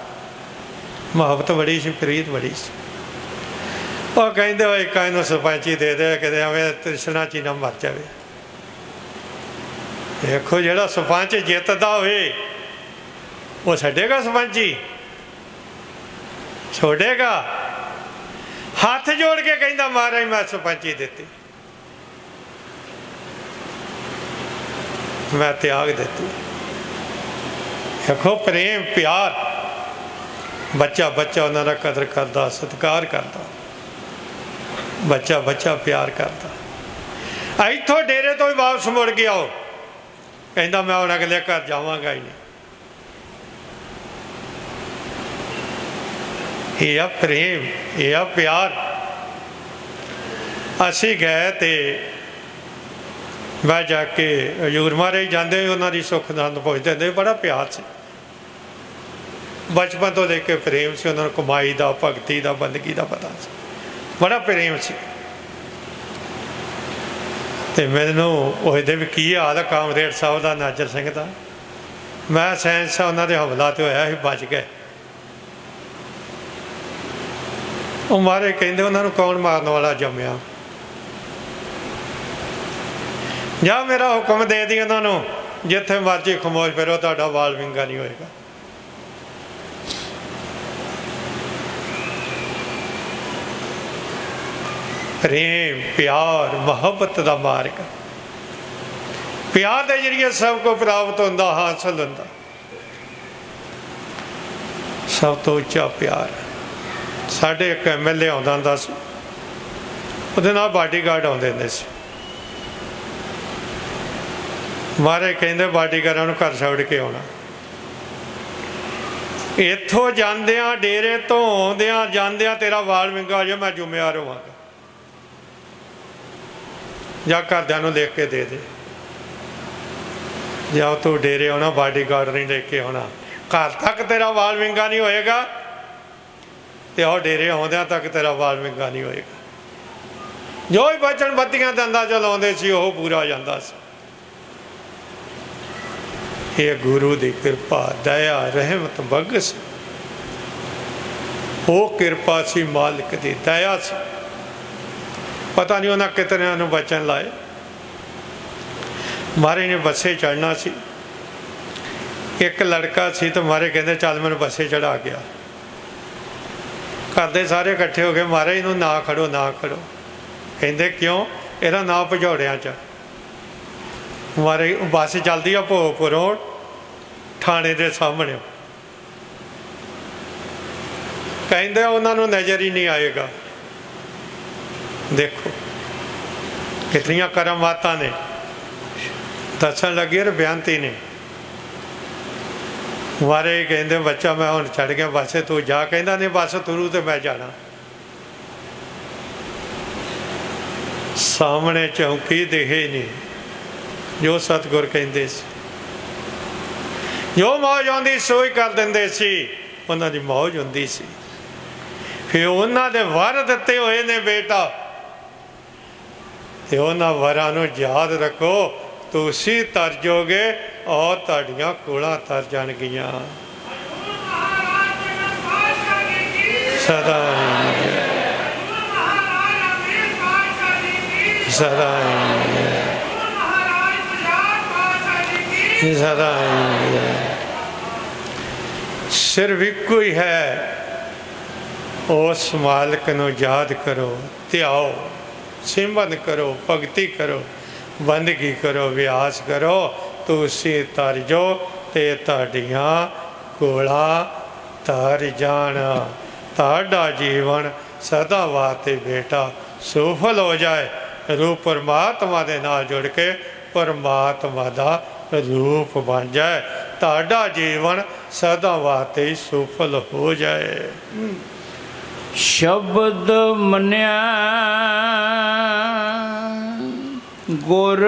ਮੁਹੱਬਤ ਬੜੀ ਸੀ, ਪ੍ਰੀਤ ਬੜੀ ਸੀ। ਉਹ ਕਹਿੰਦੇ ਹੋਏ ਇੱਕ ਇਹਨੂੰ ਸਰਪੰਚੀ ਦੇ ਦੇ, ਕਿਤੇ ਐਵੇਂ ਤ੍ਰਿਸ਼ਨਾ ਚ ਨਾ ਮਰ ਜਾਵੇ। ਦੇਖੋ ਜਿਹੜਾ ਸਰਪੰਚ ਜਿੱਤਦਾ ਹੋਵੇ ਉਹ ਛੱਡੇਗਾ ਸਰਪੰਚੀ? ਛੋੜੇਗਾ? ਹੱਥ ਜੋੜ ਕੇ ਕਹਿੰਦਾ ਮਹਾਰਾਜ ਮੈਂ ਸਰਪੰਚੀ ਦਿੱਤੀ, ਮੈਂ ਤਿਆਗ ਦਿੱਤੀ। ਦੇਖੋ ਪ੍ਰੇਮ ਪਿਆਰ, ਬੱਚਾ ਉਹਨਾਂ ਦਾ ਕਦਰ ਕਰਦਾ, ਸਤਿਕਾਰ ਕਰਦਾ, ਬੱਚਾ ਪਿਆਰ ਕਰਦਾ। ਇੱਥੋਂ ਡੇਰੇ ਤੋਂ ਹੀ ਵਾਪਸ ਮੁੜ ਗਿਆ ਉਹ, ਕਹਿੰਦਾ ਮੈਂ ਹੁਣ ਅਗਲੇ ਘਰ ਜਾਵਾਂਗਾ ਹੀ ਨਹੀਂ। ਇਹ ਆ ਪ੍ਰੇਮ, ਇਹ ਆ ਪਿਆਰ। ਅਸੀਂ ਗਏ ਤੇ ਮੈਂ ਜਾ ਕੇ ਹਜ਼ੂਰ ਮਹਾਰਾਜ ਜਾਂਦੇ, ਉਹਨਾਂ ਦੀ ਸੁੱਖ ਆਨੰਦ ਪੁੱਛਦੇ ਹੁੰਦੇ, ਬੜਾ ਪਿਆਰ ਸੀ, ਬਚਪਨ ਤੋਂ ਲੈ ਕੇ ਪ੍ਰੇਮ ਸੀ ਉਹਨਾਂ ਨੂੰ, ਕਮਾਈ ਦਾ, ਭਗਤੀ ਦਾ, ਬੰਦਗੀ ਦਾ ਪਤਾ ਸੀ, ਬੜਾ ਪ੍ਰੇਮ ਸੀ। ਤੇ ਮੈਨੂੰ ਉਹਦੇ ਵੀ ਕੀ ਹਾਲ ਆ ਕਾਮਰੇਡ ਸਾਹਿਬ ਦਾ, ਨਾਜਰ ਸਿੰਘ ਦਾ। ਮੈਂ ਸੈਂਸ ਉਹਨਾਂ ਦੇ ਹਮਲਾ ਤੇ ਹੋਇਆ ਸੀ, ਬਚ ਗਏ। ਉਹ ਮਹਾਰਾਜ ਕਹਿੰਦੇ ਉਹਨਾਂ ਨੂੰ ਕੌਣ ਮਾਰਨ ਵਾਲਾ ਜੰਮਿਆ? ਜਾਂ ਮੇਰਾ ਹੁਕਮ ਦੇ ਦੀ ਉਹਨਾਂ ਨੂੰ, ਜਿੱਥੇ ਮਰਜ਼ੀ ਖਮੋਸ਼ ਫਿਰੋ, ਤੁਹਾਡਾ ਵਾਲ ਵਿੰਗਾ ਨਹੀਂ ਹੋਏਗਾ। ਪ੍ਰੇਮ ਪਿਆਰ ਮੁਹੱਬਤ ਦਾ ਮਾਰਗ, ਪਿਆਰ ਦੇ ਜਰੀਏ ਸਭ ਕੁਝ ਪ੍ਰਾਪਤ ਹੁੰਦਾ, ਹਾਸਲ ਹੁੰਦਾ। ਸਭ ਤੋਂ ਉੱਚਾ ਪਿਆਰ। ਸਾਡੇ ਇੱਕ MLA ਆਉਂਦਾ ਹੁੰਦਾ ਸੀ, ਉਹਦੇ ਨਾਲ ਬਾਡੀਗਾਰਡ ਆਉਂਦੇ ਹੁੰਦੇ ਸੀ। ਮਹਾਰਾਜ ਕਹਿੰਦੇ ਬਾਡੀਗਾਰਡਾਂ ਨੂੰ ਘਰ ਛੱਡ ਕੇ ਆਉਣਾ। इत्थों जांदियां डेरे तो आउंदियां जांदियां तेरा वाल विंगा हो जाए मैं जुम्मेवार होवांगा, जा घरदियां नूं लिख के दे दे, जाओ तू डेरे आना बॉडी गार्ड नहीं लेके आना, घर तक तेरा वाल विंगा नहीं होएगा तो आओ डेरे आउंदियां तक तेरा वाल विंगा नहीं होएगा। जो भी बचन बत्तियां दंदा चलाउंदे सी ओह पूरा जांदा सी। ये गुरु की कृपा दया रहमत बगस वो कृपा सी, मालिक की दया सी। पता नहीं उन्हें कितने नूं बचन लाए। मारे ने बसे चढ़ना सी, एक लड़का सी तो मारे कहते चल मैंने बसे चढ़ा गया। घर दे सारे इकट्ठे हो गए, मारे इनू ना खड़ो ना खड़ो। कहते क्यों? ਇਹਦਾ नाम भजौड़िया च मारे बस चलती है भोगपुरों थाने के सामने। कहते उन्होंने नज़र ही नहीं आएगा। देखो कितनिया करमाता ने दसन लगी और बेअंती ने। मारे कहते बच्चा मैं हुण चढ़ गया बस तू जा, कहता नहीं बस तुरू तो मैं जाना। सामने चौंकी दिखे नहीं, जो सतगुर कहते जो मौज आती सो ही कर देंगे सी, उन्हों की मौज होंदी सी। फिर उन्होंने दे वर दिते हुए ने बेटा, तो उन्होंने वरां नूं याद रखो, तुसी तर जोगे और तुहाड़ियां कोलां तर जाणगियां। सदा सदा सदा सिर्फ एक ही है, उस मालिक नूं याद करो, ध्याओ, सिमरन करो, भगती करो, बंदगी करो, अभ्यास करो, तुसी तर जो ते तुहाड़ियां कोलां तर जाण। तुहाडा जीवन सदा वास्ते बेटा सफल हो जाए। रूप परमात्मा दे नाल जुड़ के परमात्मा दा रूप बन जाए, तुहाडा जीवन सदा वास्ते सफल हो जाए। शब्द मन्या गुर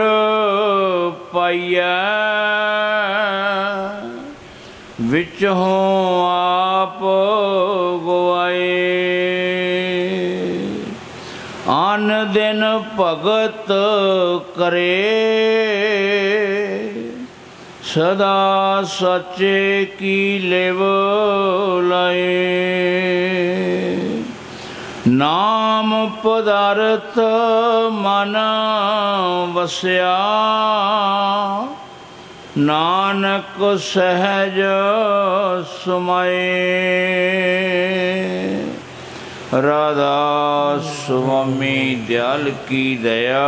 पाइया, विच हों आप गवाए। आन दिन भगत करे, सदा सच्चे की लेव लाए। नाम पदार्थ मन वस्या, नानक सहज समाए। राधा स्वामी दयाल की दया,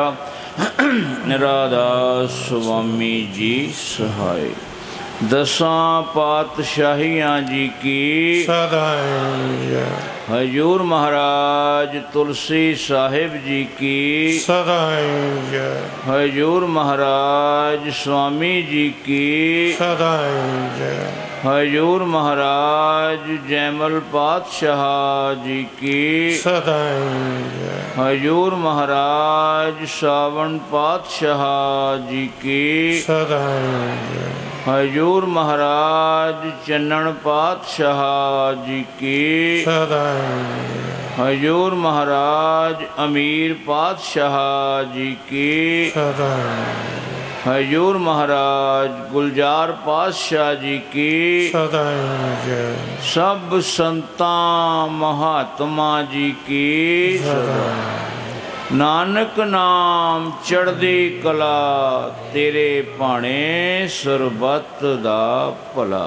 राधा स्वामी जी सहाय। दसां पातशाहियाँ जी की सदाई। हजूर महाराज तुलसी साहिब जी की सदाई। हजूर महाराज स्वामी जी की सदाई। हजूर महाराज जयमल पातशाह जी की सदाई। हजूर महाराज सावन पातशाह जी की सदाई। हजूर महाराज चन्नन पातशाह जी की सदाई। हजूर महाराज अमीर पातशाह जी की सदाई। हजूर महाराज गुलजार पातशाह जी की सदाई। सब संतां महात्मा जी की सदाई। नानक नाम चढ़दी कला, तेरे भाणे सरबत दा भला।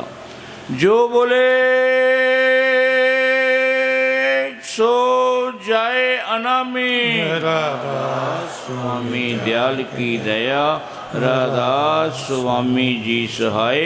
जो बोले सो जाए अनामी। राधा स्वामी दयाल की दया, राधा स्वामी जी सहाय।